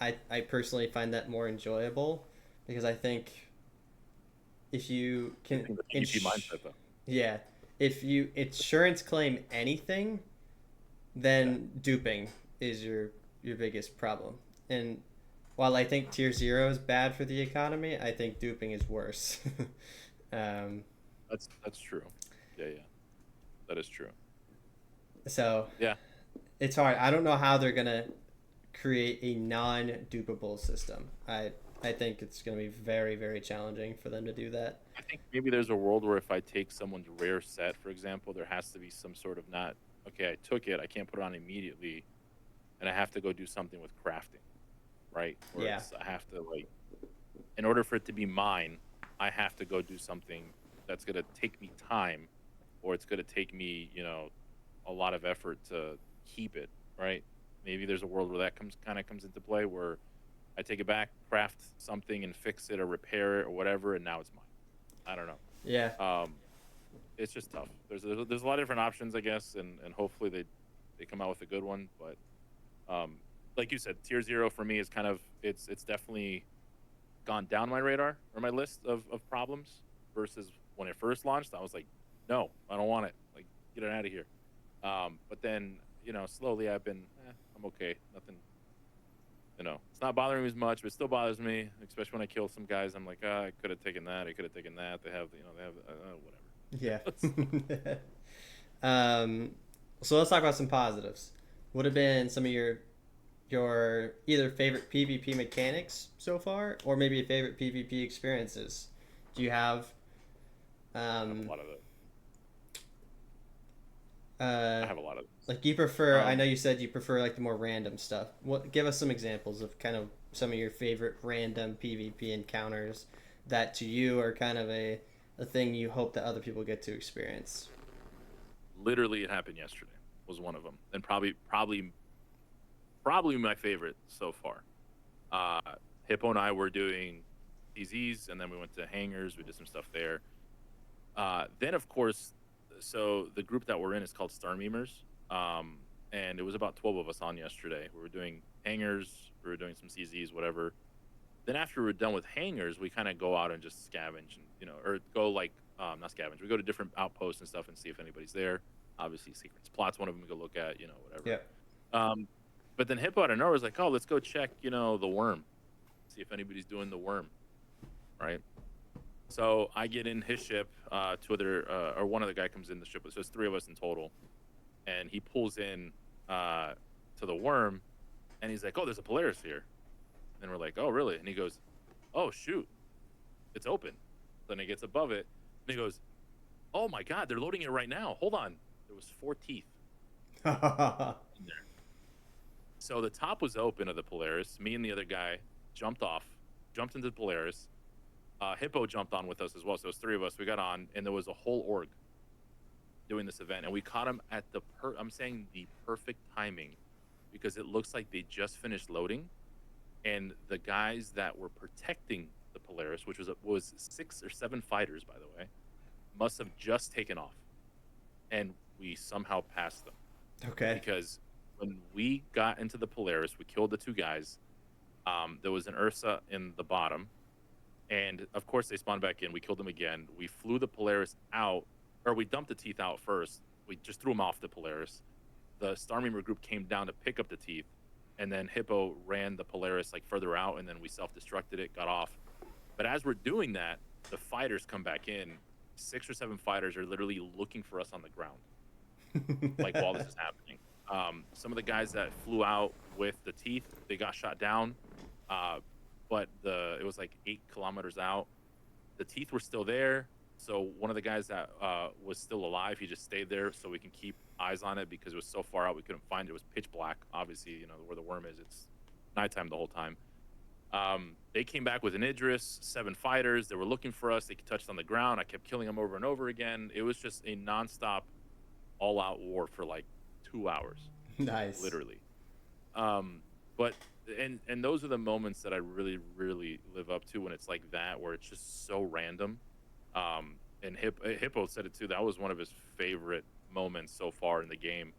A: I personally find that more enjoyable because I think if you
B: I
A: can
B: think the PvP mindset though.
A: yeah, if you insurance claim anything,
B: Yeah,
A: then duping is your biggest problem. And while I think tier zero is bad for the economy, I think duping is worse. um,
B: that's true. Yeah, yeah, that is true.
A: so
B: Yeah,
A: it's hard. I don't know how they're gonna create a non-dupable system. I think it's gonna be very very challenging for them to do that.
B: I think maybe there's a world where if I take someone's rare set, for example, there has to be some sort of, not, okay, I took it, I can't put it on immediately, and I have to go do something with crafting, right? Where
A: Yeah,
B: it's, I have to, like, in order for it to be mine, I have to go do something that's going to take me time, or it's going to take me, a lot of effort to keep it, right? Maybe there's a world where that comes into play, where I take it back, craft something, and fix it or repair it or whatever, and now it's mine. I don't know.
A: yeah,
B: It's just tough. There's a lot of different options, I guess, and hopefully they come out with a good one. But like you said, tier zero for me is kind of, it's definitely gone down my radar or my list of problems, versus when it first launched. I was like, no, I don't want it. Like, get it out of here. But then slowly I've been, I'm okay. Nothing. It's not bothering me as much, but it still bothers me, especially when I kill some guys. I'm like, I could have taken that. I could have taken that. They have
A: yeah.
B: whatever.
A: um, so let's talk about some positives. What have been some of your either favorite PvP mechanics so far, or maybe favorite PvP experiences? Do you have
B: I have a
A: um
B: lot of those.
A: uh
B: I have a lot of those.
A: like, do you prefer? I know
B: Um,
A: you said you prefer like the more random stuff. What? Give us some examples of kind of some of your favorite random PvP encounters that to you are kind of a thing you hope that other people get to experience.
B: Literally, it happened yesterday. Was one of them, and probably my favorite so far. Uh, Hippo and I were doing TZs, and then we went to hangars. We did some stuff there. Then, of course, so the group that we're in is called Star Memers, and it was about 12 of us on yesterday. We were doing hangars, we were doing some CZs, whatever. Then after we're done with hangars, we kind of go out and just scavenge, and or go like not scavenge. We go to different outposts and stuff and see if anybody's there. Obviously, secret spots, one of them we go look at, whatever.
A: Yeah.
B: Um, but then Hippo out of nowhere was like, "Oh, let's go check, the worm, see if anybody's doing the worm, right?" So I get in his ship, two other, or one other guy comes in the ship. So it's three of us in total, and he pulls in to the worm, and he's like, "Oh, there's a Polaris here," and we're like, "Oh, really?" And he goes, "Oh, shoot, it's open." Then he gets above it, and he goes, "Oh my God, they're loading it right now. Hold on." There was 4 teeth in there. So the top was open of the Polaris. Me and the other guy jumped off, jumped into the Polaris. Hippo jumped on with us as well. So it was three of us. We got on, and there was a whole org doing this event, and we caught him at I'm saying the perfect timing, because it looks like they just finished loading, and the guys that were protecting the Polaris, which was 6 or 7 fighters, by the way, must have just taken off, and we somehow passed them
A: Okay.
B: because when we got into the Polaris, we killed the two guys. There was an Ursa in the bottom, and of course they spawned back in. We killed them again. We flew the Polaris out, or we dumped the teeth out first. We just threw them off the Polaris. The Star Member group came down to pick up the teeth, and then Hippo ran the Polaris like further out, and then we self-destructed it, got off. But as we're doing that, the fighters come back in. 6 or 7 fighters are literally looking for us on the ground, like while this is happening. Some of the guys that flew out with the teeth, they got shot down, but it was like 8 kilometers out. The teeth were still there, so one of the guys that was still alive, he just stayed there so we can keep eyes on it because it was so far out we couldn't find it. It was pitch black, obviously, where the worm is. It's nighttime the whole time. They came back with an Idris, 7 fighters. They were looking for us. They touched on the ground. I kept killing them over and over again. It was just a nonstop, all-out war for like 2 hours,
A: Nice.
B: literally. Um, but and those are the moments that I really, really live up to when it's like that, where it's just so random. And Hippo said it too. That was one of his favorite moments so far in the game,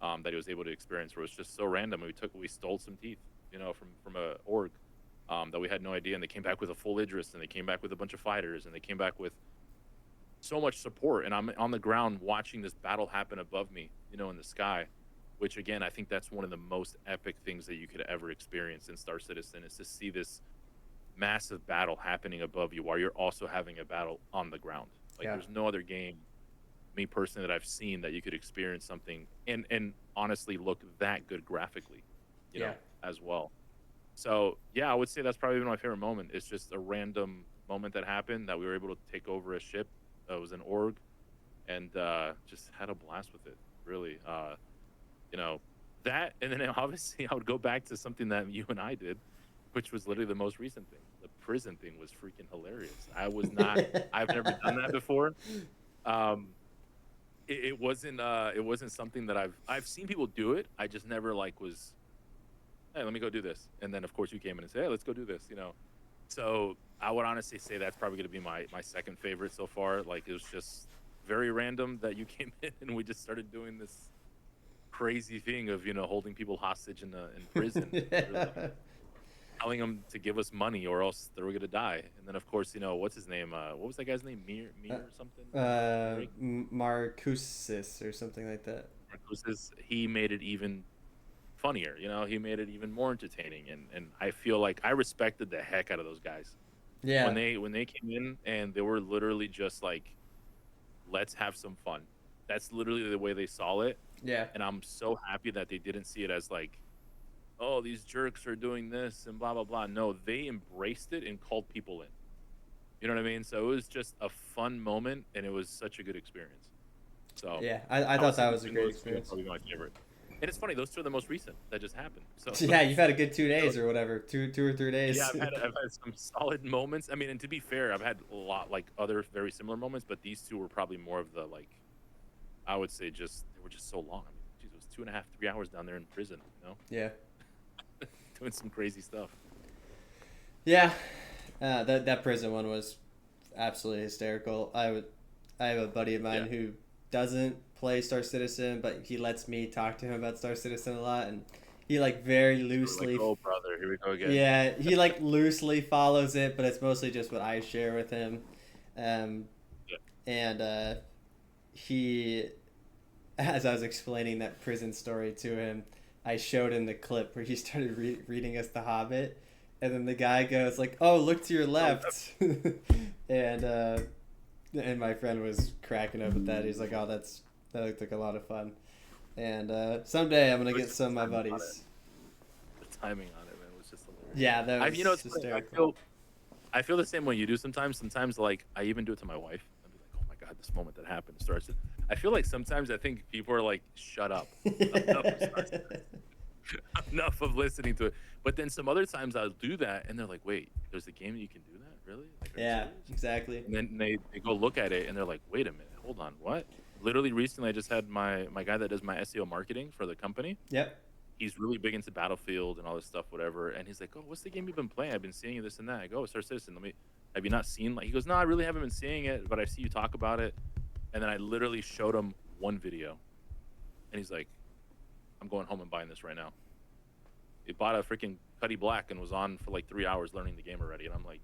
B: that he was able to experience, where it was just so random. We stole some teeth, from a org, that we had no idea, and they came back with a full Idris, and they came back with a bunch of fighters, and they came back with so much support. And I'm on the ground watching this battle happen above me, in the sky, which again, I think that's one of the most epic things that you could ever experience in Star Citizen, is to see this massive battle happening above you while you're also having a battle on the ground. Like,
A: Yeah.
B: there's no other game, me personally, that I've seen that you could experience something and honestly look that good graphically,
A: Yeah.
B: as well. So yeah, I would say that's probably been my favorite moment. It's just a random moment that happened that we were able to take over a ship that was an org, and just had a blast with it. Really, you know, that, and then obviously I would go back to something that you and I did, which was literally the most recent thing. The prison thing was freaking hilarious. I've never done that before. Um, it wasn't something that I've seen people do it. I just never like was, hey, let me go do this. And then of course you came in and said, hey, let's go do this. So I would honestly say that's probably going to be my second favorite so far. Like, it was just very random that you came in and we just started doing this crazy thing of holding people hostage in prison, literally telling them to give us money or else they were gonna die. And then of course, what's his name? What was that guy's name? Mir or something? Mirik?
A: Marcusis or something like that.
B: Marcos, he made it even funnier. He made it even more entertaining. And I feel like I respected the heck out of those guys when
A: Yeah.
B: they came in, and they were literally just like, let's have some fun. That's literally the way they saw it.
A: Yeah.
B: And I'm so happy that they didn't see it as like, oh, these jerks are doing this and blah blah blah. No, they embraced it and called people in. You know what I mean? So it was just a fun moment, and it was such a good experience. So
A: Yeah, I
B: I would
A: thought
B: say
A: that was a
B: between
A: great
B: those two are
A: experience.
B: probably my favorite. And it's funny; those two are the most recent that just happened. So
A: Yeah, you've had a good two
B: so
A: days or whatever, two or three
B: yeah,
A: days.
B: I've had some solid moments. I mean, and to be fair, I've had a lot like other very similar moments, but these two were probably more of the like I would say just they were just so long. I mean, geez, it was 2.5, 3 hours down there in prison,
A: Yeah,
B: doing some crazy stuff.
A: yeah. That prison one was absolutely hysterical. I have a buddy of
B: Yeah.
A: mine who doesn't play Star Citizen, but he lets me talk to him about Star Citizen a lot, and he like very
B: You were like,
A: loosely,
B: oh brother, here we go again.
A: yeah, he like loosely follows it, but it's mostly just what I share with him. Um,
B: Yeah.
A: and he, as I was explaining that prison story to him, I showed him the clip where he started reading us The Hobbit, and then the guy goes like, "Oh, look to your
B: Oh,
A: left," and my friend was cracking up at that. He's like, "Oh, that looked like a lot of fun." And someday I'm gonna
B: it was
A: get
B: just
A: some of my
B: the timing on it.
A: buddies.
B: The timing on it, man, was just hilarious.
A: Yeah, that
B: I,
A: was
B: it's funny.
A: hysterical.
B: I feel the same way you do sometimes. Sometimes, like, I even do it to my wife. I'll be like, "Oh my god, this moment that happened starts." I feel like sometimes I think people are like, "Shut up, enough of Star Citizen. Enough of listening to it." But then some other times I'll do that, and they're like, "Wait, there's a game that you can do that? Really? Like, are you
A: Yeah,
B: serious?"
A: exactly.
B: And then they go look at it, and they're like, "Wait a minute, hold on, what?" Literally recently, I just had my guy that does my SEO marketing for the company.
A: Yep.
B: He's really big into Battlefield and all this stuff, whatever. And he's like, "Oh, what's the game you've been playing? I've been seeing this and that." I go, "Oh, Star Citizen. Let me. Have you not seen?" Like, he goes, "No, I really haven't been seeing it, but I see you talk about it." And then I literally showed him one video, and he's like, "I'm going home and buying this right now." He bought a freaking Cuddy Black and was on for like 3 hours learning the game already, and I'm like,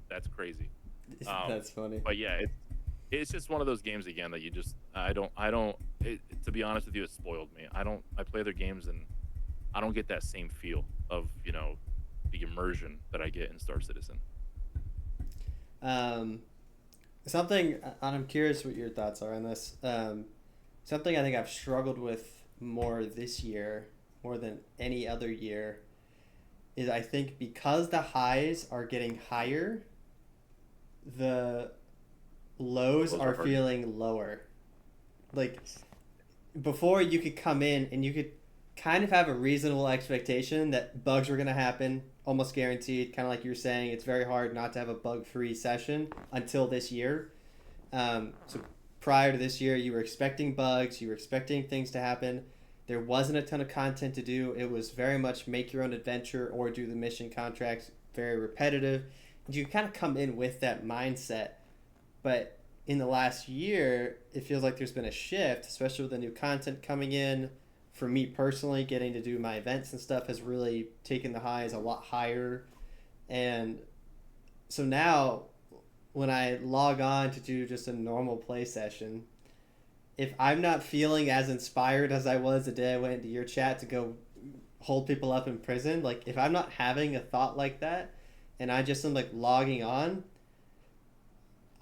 B: "That's crazy."
A: That's funny.
B: But yeah, it's just one of those games again that you just to be honest with you, it spoiled me. I play other games and I don't get that same feel of the immersion that I get in Star Citizen.
A: Um, something, and I'm curious what your thoughts are on this. Something I think I've struggled with more this year, more than any other year, is I think because the highs are getting higher, the lows
B: Those are
A: are
B: hard.
A: feeling lower. Like before, you could come in and you could kind of have a reasonable expectation that bugs were going to happen, almost guaranteed. Kind of like you were saying, it's very hard not to have a bug-free session until this year. So prior to this year, you were expecting bugs, you were expecting things to happen. There wasn't a ton of content to do. It was very much make your own adventure or do the mission contracts, very repetitive. And you kind of come in with that mindset. But in the last year, it feels like there's been a shift, especially with the new content coming in. For me personally, getting to do my events and stuff has really taken the highs a lot higher. And so now when I log on to do just a normal play session, if I'm not feeling as inspired as I was the day I went into your chat to go hold people up in prison, like if I'm not having a thought like that and I just am like logging on,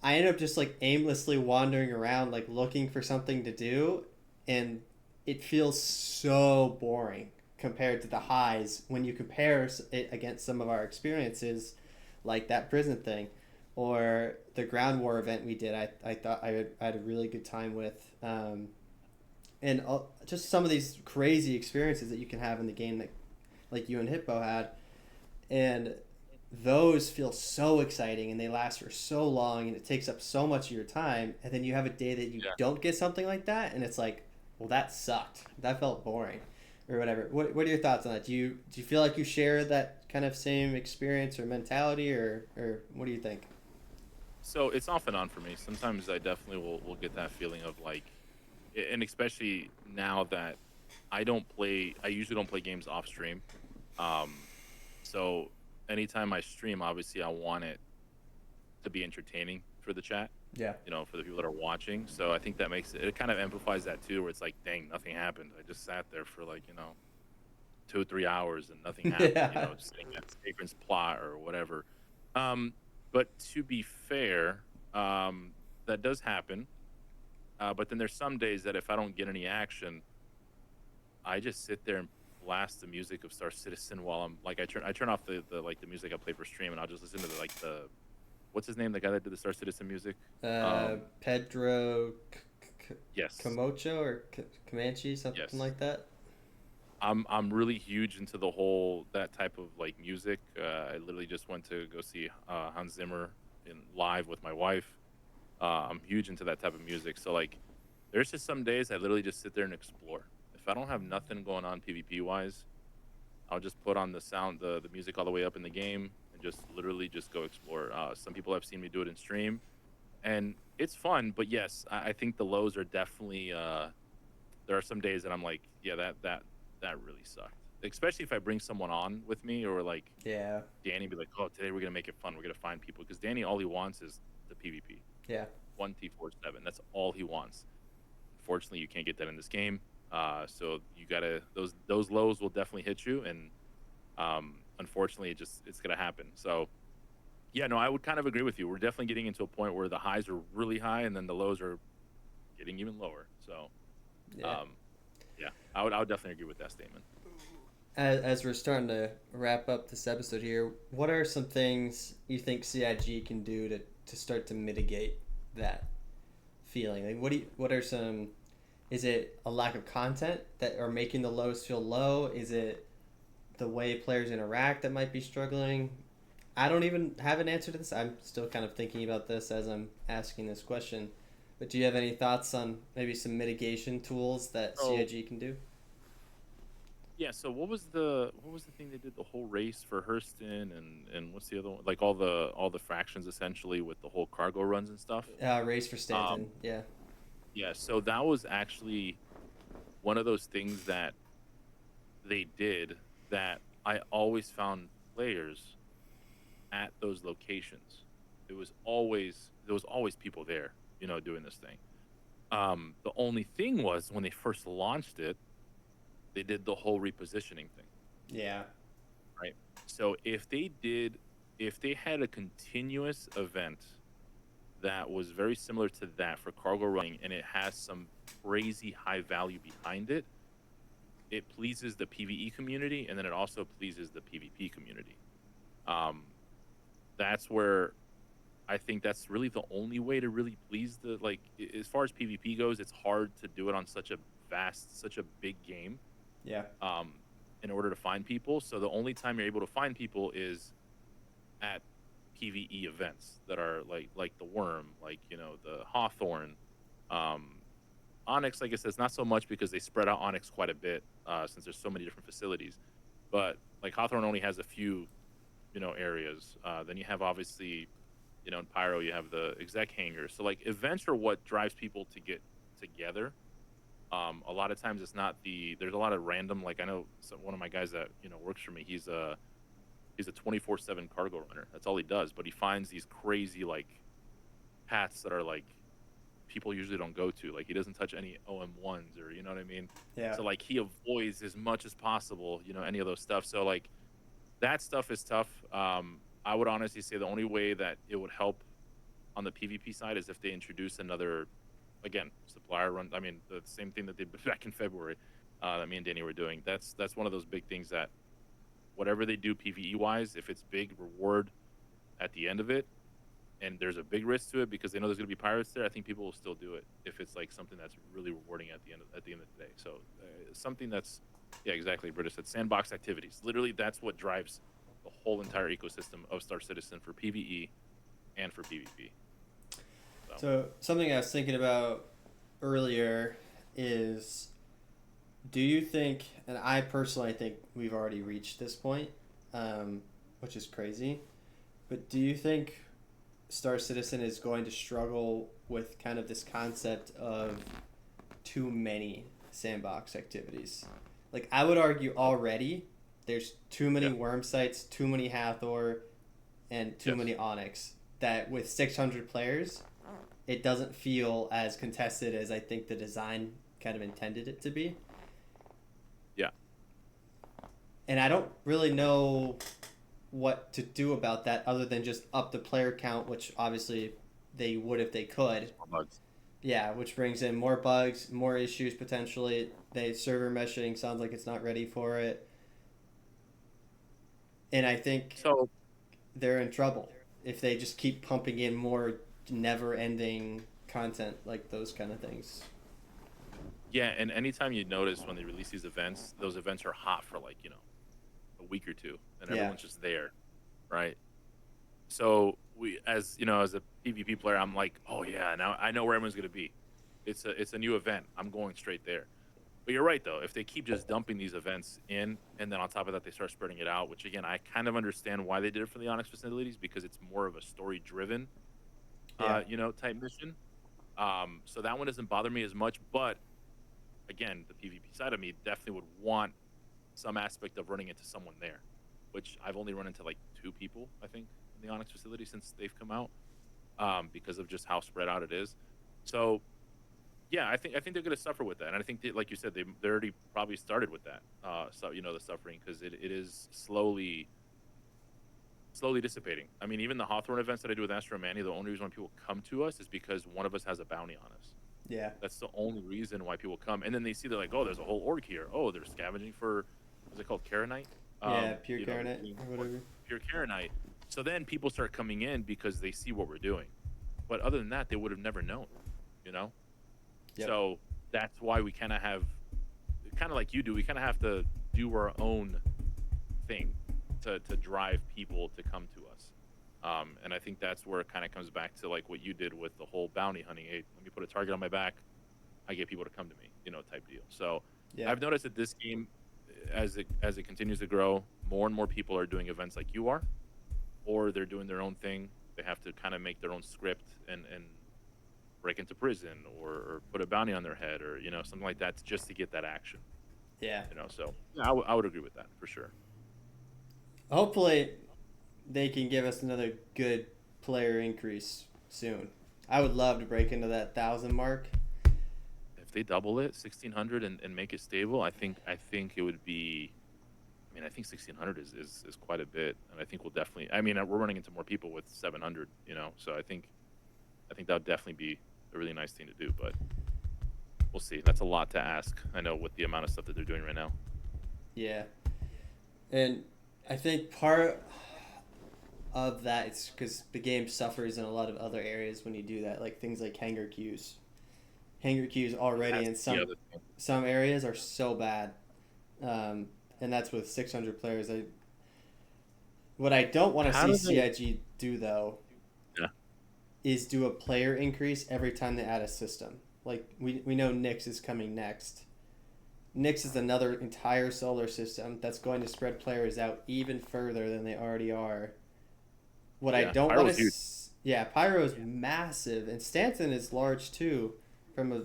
A: I end up just like aimlessly wandering around like looking for something to do, and it feels so boring compared to the highs when you compare it against some of our experiences like that prison thing or the ground war event we did. I thought I had a really good time with and just some of these crazy experiences that you can have in the game that like you and Hippo had, and those feel so exciting and they last for so long and it takes up so much of your time, and then you have a day that you
B: Yeah.
A: don't get something like that and it's like, well, that sucked, that felt boring or whatever. What are your thoughts on that? Do you feel like you share that kind of same experience or mentality, or what do you think?
B: So it's off and on for me. Sometimes I definitely will get that feeling of like, and especially now that I usually don't play games off stream. Um, so anytime I stream, obviously I want it to be entertaining for the chat,
A: Yeah.
B: for the people that are watching. So I think that makes it kind of amplifies that too, where it's like, dang, nothing happened. I just sat there for like, 2 or 3 hours and nothing happened,
A: Yeah.
B: sitting at Sacred's plot or whatever. Um, but to be fair, that does happen. But then there's some days that if I don't get any action, I just sit there and blast the music of Star Citizen while I'm like I turn off the like the music I play for stream, and I'll just listen to the what's his name? The guy that did the Star Citizen music.
A: Pedro
B: Yes,
A: Camacho or Comanche, something
B: yes.
A: like that.
B: I'm really huge into the whole that type of like music. I literally just went to go see Hans Zimmer in live with my wife. I'm huge into that type of music. So like, there's just some days I literally just sit there and explore. If I don't have nothing going on PvP wise, I'll just put on the sound, the music all the way up in the game, and just literally just go explore. Some people have seen me do it in stream, and it's fun. But yes, I think the lows are definitely. There are some days that I'm like, yeah, that really sucked. Especially if I bring someone on with me, or like
A: Yeah,
B: Danny be like, oh, today we're gonna make it fun. We're gonna find people because Danny all he wants is the PvP.
A: yeah,
B: 1T47. That's all he wants. Unfortunately, you can't get that in this game. So you gotta those lows will definitely hit you, and unfortunately, it's gonna happen. So yeah, no, I would kind of agree with you. We're definitely getting into a point where the highs are really high, and then the lows are getting even lower. So
A: yeah.
B: um, yeah, I would definitely agree with that statement.
A: As we're starting to wrap up this episode here, what are some things you think CIG can do to start to mitigate that feeling? Like, what are some? Is it a lack of content that are making the lows feel low? Is it the way players interact that might be struggling? I don't even have an answer to this. I'm still kind of thinking about this as I'm asking this question. But do you have any thoughts on maybe some mitigation tools that
B: So
A: CIG can do?
B: yeah, so what was the thing they did? The whole race for Hurston, and what's the other one? Like all the fractions essentially with the whole cargo runs and stuff.
A: Race for
B: Um,
A: Stanton. Yeah.
B: yeah, so that was actually one of those things that they did that I always found players at those locations. There was always people there, doing this thing. The only thing was when they first launched it, they did the whole repositioning thing,
A: Yeah.
B: right? So if they had a continuous event that was very similar to that for cargo running, and it has some crazy high value behind it, it pleases the PVE community, and then it also pleases the PvP community. Um, that's where I think that's really the only way to really please the like. As far as PvP goes, it's hard to do it on such a big game.
A: Yeah.
B: Um, in order to find people, so the only time you're able to find people is at PVE events that are like the Worm, like the Hawthorne, um, Onyx. Like I said, it's not so much because they spread out Onyx quite a bit since there's so many different facilities. But like Hawthorne only has a few areas. Then you have obviously in Pyro you have the exec hangar. So like events are what drives people to get together. A lot of times it's not there's a lot of random, like I know one of my guys that works for me. He's a 24/7 cargo runner. That's all he does. But he finds these crazy like paths that are like people usually don't go to. Like he doesn't touch any OM1s, or you know what I mean.
A: Yeah.
B: So like he avoids as much as possible, any of those stuff. So like that stuff is tough. I would honestly say the only way that it would help on the PvP side is if they introduce another, again, supplier run. I mean, the same thing that they did back in February that me and Danny were doing. That's one of those big things that whatever they do PvE wise, if it's big reward at the end of it, and there's a big risk to it because they know there's going to be pirates there, I think people will still do it if it's like something that's really rewarding at the end of the day. So something that's yeah, exactly. British said sandbox activities. Literally, that's what drives the whole entire ecosystem of Star Citizen for PVE and for PvP. So
A: So something I was thinking about earlier is, do you think, and I personally think we've already reached this point, which is crazy, but do you think Star Citizen is going to struggle with kind of this concept of too many sandbox activities? Like, I would argue already there's too many
B: yeah,
A: worm sites, too many Hathor, and too
B: yes,
A: many Onyx, that with 600 players, it doesn't feel as contested as I think the design kind of intended it to be.
B: yeah.
A: And I don't really know what to do about that other than just up the player count, which obviously they would if they could.
B: More bugs.
A: Yeah, which brings in more bugs, more issues potentially. The server meshing sounds like it's not ready for it. And I think
B: So
A: they're in trouble. if they just keep pumping in more never-ending content like those kind of things.
B: Yeah, and anytime you notice when they release these events, those events are hot for like, a week or two, and
A: Yeah,
B: everyone's just there, right? So we, as you know, as a PvP player, I'm like, oh yeah, now I know where everyone's gonna be. It's a new event. I'm going straight there. But you're right though. If they keep just dumping these events in, and then on top of that they start spreading it out, which again I kind of understand why they did it for the Onyx facilities because it's more of a story driven,
A: yeah,
B: type mission. So that one doesn't bother me as much. But again, the PvP side of me definitely would want some aspect of running into someone there, which I've only run into like 2 people, I think, in the Onyx facility since they've come out, because of just how spread out it is. So yeah, I think they're going to suffer with that, and I think that, like you said, they already probably started with that. So the suffering because it is slowly dissipating. I mean, even the Hawthorne events that I do with Astro Mani, the only reason why people come to us is because one of us has a bounty on us.
A: yeah,
B: That's the only reason why people come. And then they see they're like, oh, there's a whole org here. Oh, they're scavenging for what's it called, Karenite?
A: yeah. Pure
B: They're
A: Coronet
B: doing
A: or whatever.
B: pure Karenite. So then people start coming in because they see what we're doing. But other than that, they would have never known, you know?
A: Yep.
B: So that's why we kind of have, kind of like you do, we kind of have to do our own thing to drive people to come to us. And I think that's where it kind of comes back to like what you did with the whole bounty hunting. Hey, let me put a target on my back. I get people to come to me, type deal. So
A: Yeah,
B: I've noticed that this game, as it continues to grow, more and more people are doing events like you are, or they're doing their own thing. They have to kind of make their own script and break into prison or put a bounty on their head or something like that just to get that action.
A: yeah.
B: So yeah, I would agree with that for sure.
A: Hopefully, they can give us another good player increase soon. I would love to break into that 1,000 mark.
B: If they double it 1600 and make it stable, I think it would be. I mean, I think 1600 is quite a bit, and I think we'll definitely. I mean, we're running into more people with 700, so I think that would definitely be a really nice thing to do, but we'll see. That's a lot to ask. I know with the amount of stuff that they're doing right now.
A: Yeah, and I think part of that is because the game suffers in a lot of other areas when you do that, like things like hanger queues. Hanger queues already
B: That's
A: in
B: the
A: some
B: other thing.
A: some areas are so bad, and that's with 600 players. What I don't want to
B: How
A: see
B: do they?
A: CIG do though
B: Yeah.
A: is do a player increase every time they add a system. Like we know Nyx is coming next. Nyx is another entire solar system that's going to spread players out even further than they already are. What I
B: Yeah.
A: don't want
B: Pyro's
A: to,
B: huge.
A: yeah, Pyro is massive, and Stanton is large too. From a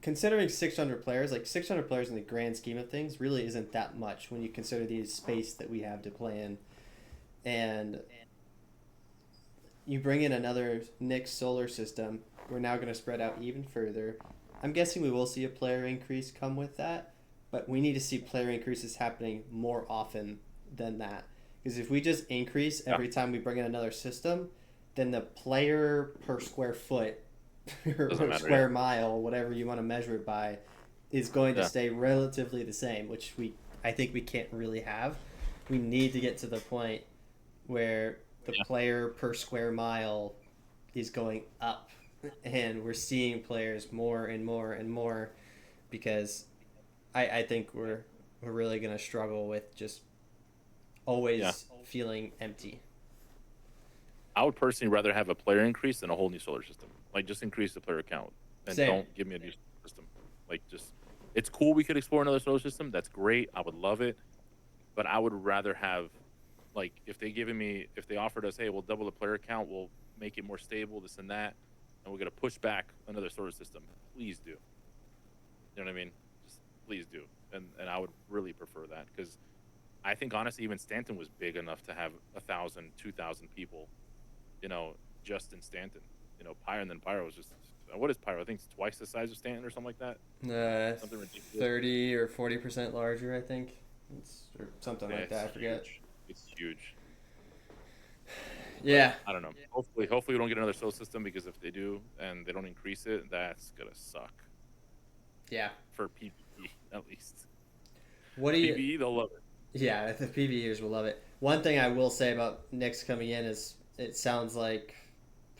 A: considering 600 players, like 600 players in the grand scheme of things, really isn't that much when you consider the space that we have to play in. And you bring in another Nyx solar system, we're now going to spread out even further. I'm guessing we will see a player increase come with that, but we need to see player increases happening more often than that. Because if we just increase
B: Yeah.
A: every time we bring in another system, then the player per square foot
B: Doesn't
A: or
B: matter. Yeah.
A: square mile, whatever you want to measure it by, is going to
B: Yeah.
A: stay relatively the same, which I think we can't really have. We need to get to the point where the
B: Yeah.
A: player per square mile is going up, and we're seeing players more and more and more, because I think we're really gonna struggle with just
B: Yeah.
A: always feeling empty.
B: I would personally rather have a player increase than a whole new solar system. Like, just increase the player count and
A: Same.
B: don't give me a new system. Like, just it's cool we could explore another solar system. That's great. I would love it, but I would rather have, like, if they offered us, hey, we'll double the player count, we'll make it more stable, this and that, and we're gonna push back another solar system. Please do. You know what I mean? Just please do. And I would really prefer that because I think honestly, even Stanton was big enough to have 1,000, 2,000 people, just in Stanton. Pyro, and then Pyro was just, what is Pyro? I think it's twice the size of Stanton or something like that. Something ridiculous.
A: 30 or 40% larger, I think, or something
B: Yeah,
A: like
B: it's
A: that. I forget.
B: huge. It's huge. But
A: Yeah,
B: I don't know. Hopefully we don't get another solar system because if they do and they don't increase it, that's gonna suck
A: yeah.
B: for PvE at least.
A: What do you?
B: PvE, they'll love it.
A: Yeah, the PvEers will love it. One thing I will say about Nyx coming in is it sounds like,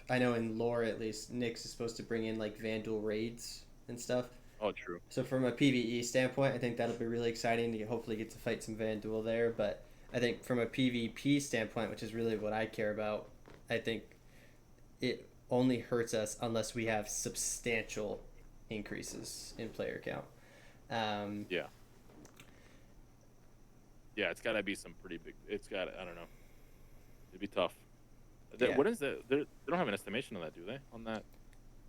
A: I know in lore at least, Nyx is supposed to bring in like Vandal raids and stuff.
B: Oh, true.
A: So from a PvE standpoint, I think that'll be really exciting to hopefully get to fight some Vandal there. But I think from a PvP standpoint, which is really what I care about, I think it only hurts us unless we have substantial increases in player count. Um,
B: Yeah. Yeah, it's got to be some pretty big. It's got. I don't know. It'd be tough.
A: yeah.
B: What is that? They don't have an estimation on that, do they? On that?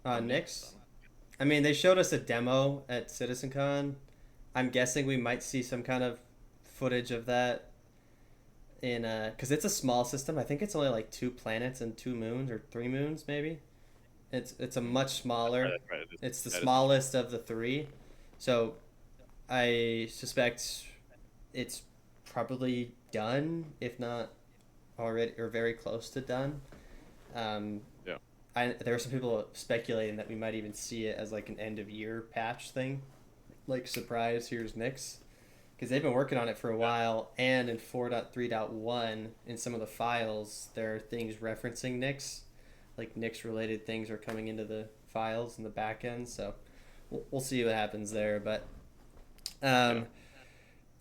B: On Nyx?
A: Nyx. I mean, they showed us a demo at CitizenCon. I'm guessing we might see some kind of footage of that in because it's a small system. I think it's only like 2 planets and 2 moons or 3 moons maybe. It's a much smaller.
B: That's right.
A: It's the
B: That is
A: smallest of the three, so I suspect it's probably done, if not already or very close to done. Um,
B: yeah.
A: there were some people speculating that we might even see it as like an end of year patch thing, like surprise, here's Nyx, because they've been working on it for a while, and in 4.3.1 in some of the files there are things referencing Nyx, like Nyx related things are coming into the files in the back end, so we'll see what happens there. But
B: Yeah.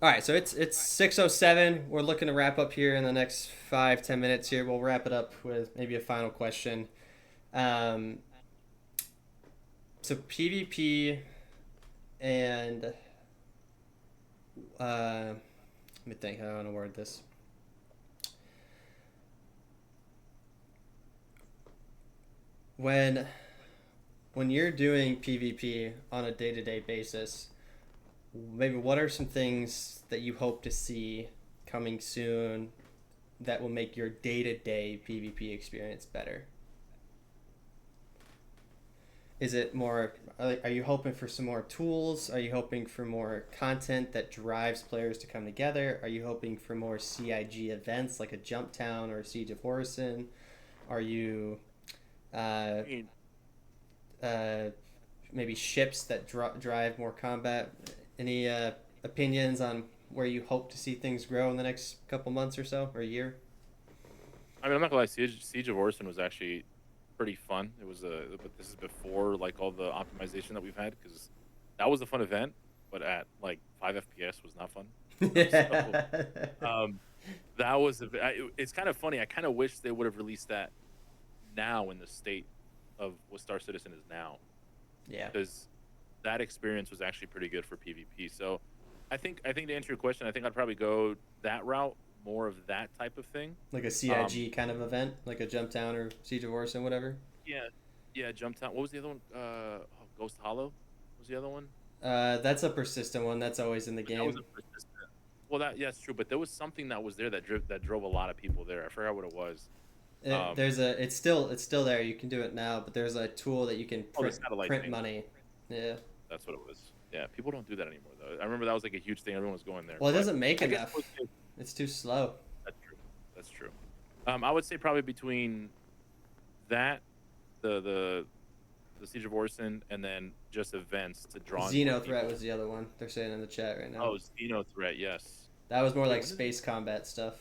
A: all right, so it's 6:07. We're looking to wrap up here in the next 5-10 minutes. Here, we'll wrap it up with maybe a final question. Um, so PvP and let me think how I want to word this. When you're doing PvP on a day-to-day basis, maybe what are some things that you hope to see coming soon that will make your day-to-day PvP experience better? Is it more, are you hoping for some more tools? Are you hoping for more content that drives players to come together? Are you hoping for more CIG events like a Jump Town or a Siege of Horison? Are you uh, uh, maybe ships that drive more combat? Any opinions on where you hope to see things grow in the next couple months or so, or a year?
B: I mean, I'm not gonna lie. Siege of Orison was actually pretty fun. It was but this is before like all the optimization that we've had, because that was a fun event, but at like 5 FPS was not fun. So that was it's kind of funny. I kind of wish they would have released that now in the state of what Star Citizen is now,
A: Yeah.
B: because that experience was actually pretty good for PvP. So I think to answer your question, I think I'd probably go that route, more of that type of thing.
A: Like a CIG kind of event, like a Jump Town or Siege of Orson, whatever.
B: Yeah, yeah. Jump Town. What was the other one? Ghost Hollow was the other one.
A: That's a persistent one. That's always in the
B: But that was
A: game.
B: a persistent. Well, that's true. But there was something that was there that drove a lot of people there. I forgot what it was.
A: It's still there. You can do it now, but there's a tool that you can
B: Oh, the satellite
A: print
B: thing.
A: money. Yeah.
B: That's what it was. Yeah, people don't do that anymore though. I remember that was like a huge thing. Everyone was going there.
A: Well, it
B: But
A: doesn't make
B: I guess
A: enough. It's too slow.
B: that's true. That's true. I would say probably between that, the Siege of Orson, and then just events to draw in more
A: Xeno Threat
B: people.
A: was the other one. They're saying in the chat right now.
B: Oh, Xeno Threat. Yes.
A: That was more
B: Wait,
A: like
B: when did
A: space combat stuff.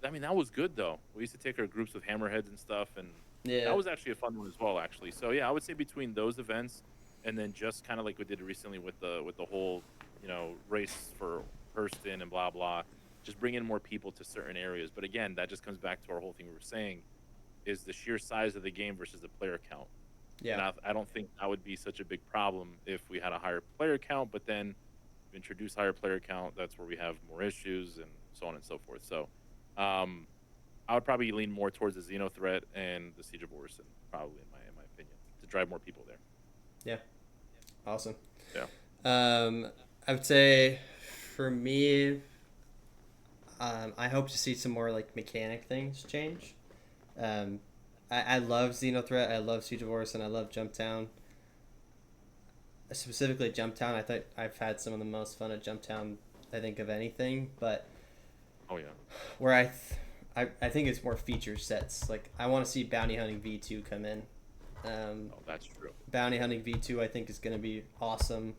B: I mean, that was good though. We used to take our groups with hammerheads and stuff, and
A: Yeah.
B: that was actually a fun one as well, actually. So yeah, I would say between those events, and then just kind of like we did recently with the whole, race for Hurston and blah blah, just bring in more people to certain areas. But again, that just comes back to our whole thing we were saying, is the sheer size of the game versus the player count. And
A: Yeah.
B: I don't think that would be such a big problem if we had a higher player count, but then introduce higher player count, that's where we have more issues and so on and so forth. So I would probably lean more towards the Xeno Threat and the Siege of Orison, probably in my opinion, to drive more people there.
A: Yeah. Awesome.
B: Yeah.
A: I would say for me, I hope to see some more like mechanic things change. Um, I love Xenothreat. I love Siege of Orison. I love Jump Town. Specifically, Jump Town. I think I've had some of the most fun at Jump Town, I think, of anything. But
B: Oh yeah.
A: where I think it's more feature sets. Like I want to see Bounty Hunting V2 come in.
B: Oh, that's true.
A: Bounty Hunting V2 I think is going to be awesome.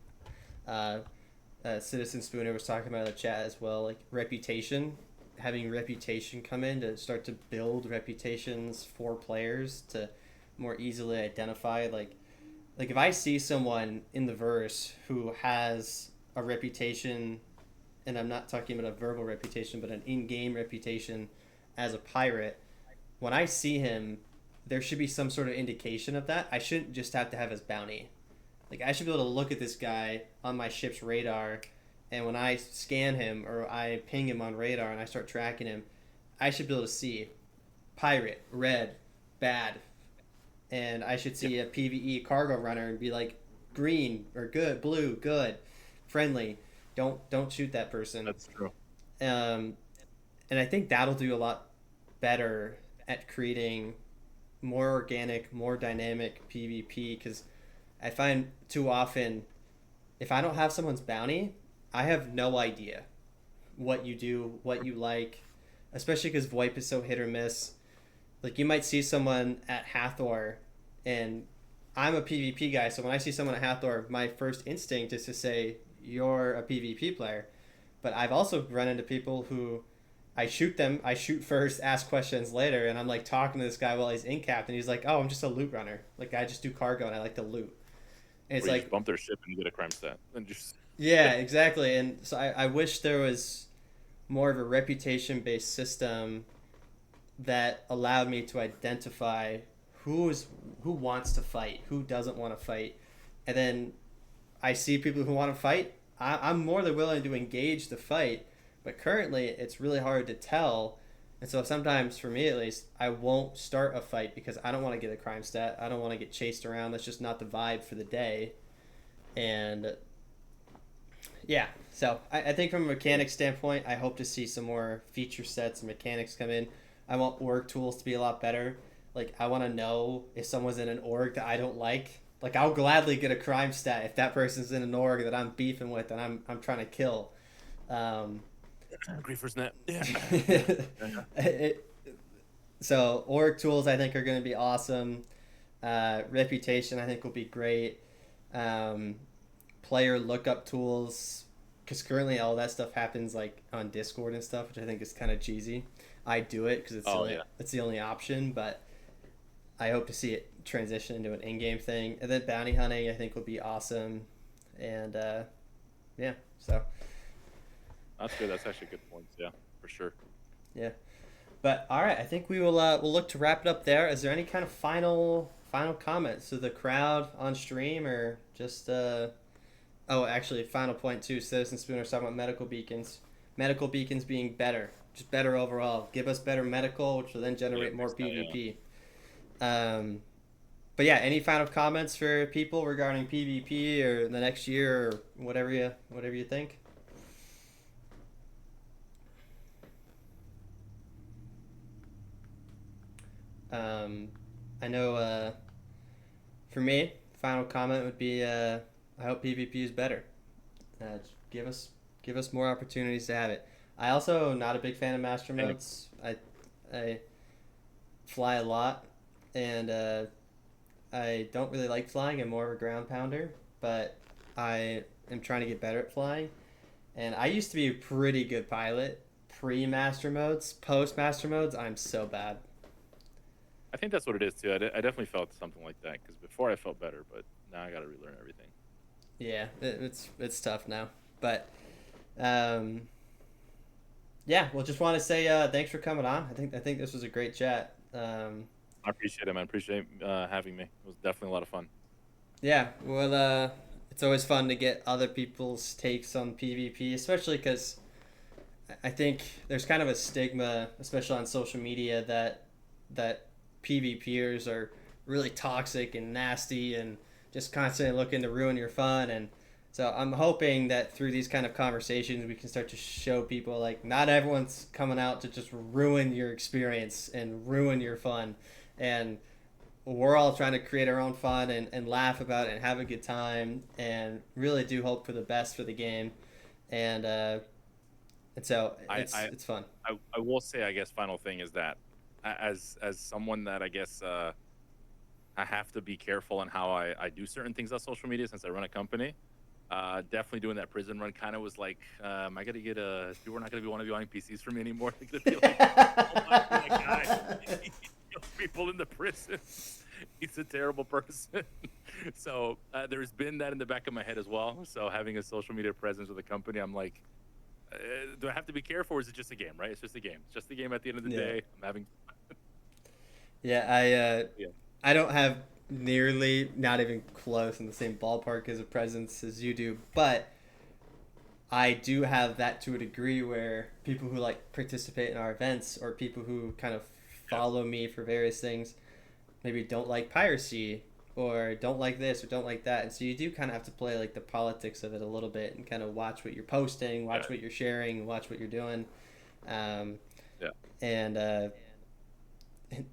A: Citizen Spooner was talking about in the chat as well, like reputation, having reputation come in to start to build reputations for players to more easily identify. Like if I see someone in the verse who has a reputation, and I'm not talking about a verbal reputation, but an in-game reputation as a pirate, when I see him, there should be some sort of indication of that. I shouldn't just have to have his bounty. Like I should be able to look at this guy on my ship's radar, and when I scan him or I ping him on radar and I start tracking him, I should be able to see pirate, red, bad, and I should
B: Yeah,
A: see a PVE cargo runner and be like green or good, blue, good, friendly. Don't shoot that person.
B: that's true.
A: Um, and I think that'll do a lot better at creating more organic, more dynamic PvP because I find too often if I don't have someone's bounty, I have no idea what you do, what you like, especially because VoIP is so hit or miss. Like you might see someone at Hathor, and I'm a PvP guy, so when I see someone at Hathor, my first instinct is to say you're a PvP player. But I've also run into people who I shoot them, I shoot first, ask questions later, and I'm like talking to this guy while he's in cap, and he's like, "Oh, I'm just a loot runner. Like I just do cargo and I like to loot." And it's
B: Where you just
A: like,
B: bump their ship and you get a crime stat, and just
A: yeah, exactly. And so I wish there was more of a reputation based system that allowed me to identify who wants to fight, who doesn't want to fight, and then I see people who want to fight. I'm more than willing to engage the fight, but currently it's really hard to tell. And so sometimes, for me at least, I won't start a fight because I don't want to get a crime stat. I don't want to get chased around. That's just not the vibe for the day. And yeah, so I think from a mechanics standpoint, I hope to see some more feature sets and mechanics come in. I want org tools to be a lot better. Like I want to know if someone's in an org that I don't like. Like I'll gladly get a crime stat if that person's in an org that I'm beefing with and I'm trying to kill. Um,
B: Griefer's net. Yeah. Yeah. Yeah.
A: it, so org tools I think are going to be awesome. Reputation I think will be great. Um, Player lookup tools because currently all that stuff happens like on Discord and stuff, which I think is kind of cheesy. I do it because
B: Oh yeah.
A: it's the only option, but I hope to see it transition into an in-game thing. And then bounty hunting I think will be awesome, and yeah, so
B: That's good. That's actually good points. Yeah, for sure.
A: yeah. But all right, I think we will we'll look to wrap it up there. Is there any kind of final comments to the crowd on stream or just oh, actually, final point too. Citizen Spooner talking about medical beacons. Medical beacons being better, just better overall. Give us better medical, which will then
B: Yeah,
A: generate more
B: fix that, yeah.
A: PvP. Um, but yeah, any final comments for people regarding PvP or the next year or whatever you think? Um, I know for me, final comment would be I hope PvP is better. Give us more opportunities to have it. I also not a big fan of master
B: And
A: modes. I fly a lot, and I don't really like flying. I'm more of a ground pounder, but I am trying to get better at flying. And I used to be a pretty good pilot pre master modes. Post master modes, I'm so bad.
B: I think that's what it is too. I definitely felt something like that because before I felt better, but now I got to relearn everything.
A: Yeah, it's tough now, but um, yeah. Well, just want to say thanks for coming on. I think this was a great chat.
B: I appreciate it, man. Appreciate having me. It was definitely a lot of fun.
A: Yeah, well, it's always fun to get other people's takes on PvP, especially because I think there's kind of a stigma, especially on social media, that PvPers are really toxic and nasty and just constantly looking to ruin your fun. And so I'm hoping that through these kind of conversations, we can start to show people like not everyone's coming out to just ruin your experience and ruin your fun. And we're all trying to create our own fun and laugh about it and have a good time and really do hope for the best for the game. And so
B: I, I,
A: it's fun.
B: I will say, I guess, final thing is that as someone that I guess I have to be careful on how I do certain things on social media since I run a company. Definitely doing that prison run kind of was like, am I gonna get a? People are not gonna want to be on PCs for me anymore. They're gonna be like, oh my, that guy, he kills people in the prison. He's a terrible person. So there's been that in the back of my head as well. So having a social media presence with a company, I'm like, do I have to be careful, or is it just a game? Right? It's just a game. It's just a game. At the end of the
A: Yeah.
B: day, I'm having.
A: Yeah,
B: Yeah.
A: I don't have nearly, not even close in the same ballpark as a presence as you do, but I do have that to a degree where people who like participate in our events or people who kind of
B: Yeah.
A: follow me for various things maybe don't like piracy or don't like this or don't like that. And so you do kind of have to play like the politics of it a little bit and kind of watch what you're posting,
B: Yeah.
A: watch what you're sharing, watch what you're doing. Um,
B: Yeah.
A: and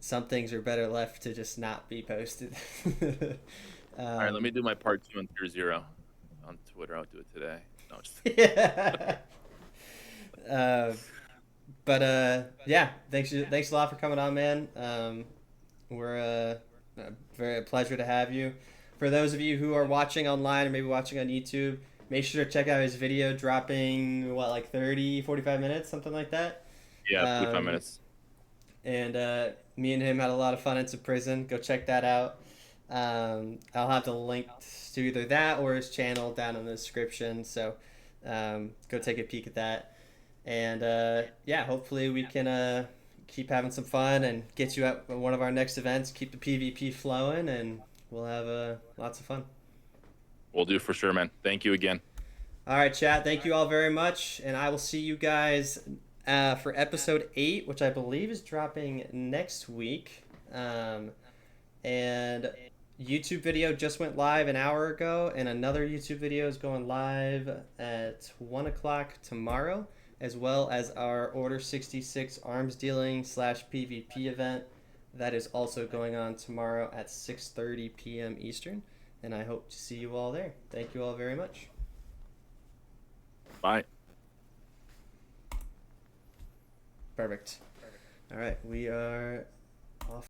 A: some things are better left to just not be posted.
B: All right. Let me
A: um,
B: do my part 2 on Tier Zero on Twitter. I'll do it today. No, just.
A: yeah. uh, but yeah, thanks a lot for coming on, man. We're very a pleasure to have you. For those of you who are watching online or maybe watching on YouTube, make sure to check out his video dropping what, like 30, 45 minutes, something like that.
B: Yeah, 45
A: Um,
B: minutes.
A: and me and him had a lot of fun in some prison. Go check that out. I'll have the link to either that or his channel down in the description. So go take a peek at that. And yeah, hopefully we can keep having some fun and get you at one of our next events. Keep the PvP flowing, and we'll have lots of fun.
B: We'll do for sure, man. Thank you again.
A: All right, chat. Thank you all very much, and I will see you guys for episode 8, which I believe is dropping next week. And YouTube video just went live an hour ago, and another YouTube video is going live at 1 o'clock tomorrow, as well as our Order 66 arms dealing / PvP event that is also going on tomorrow at 6:30 p.m. Eastern. And I hope to see you all there. Thank you all very much.
B: Bye.
A: Perfect. All right, we are off.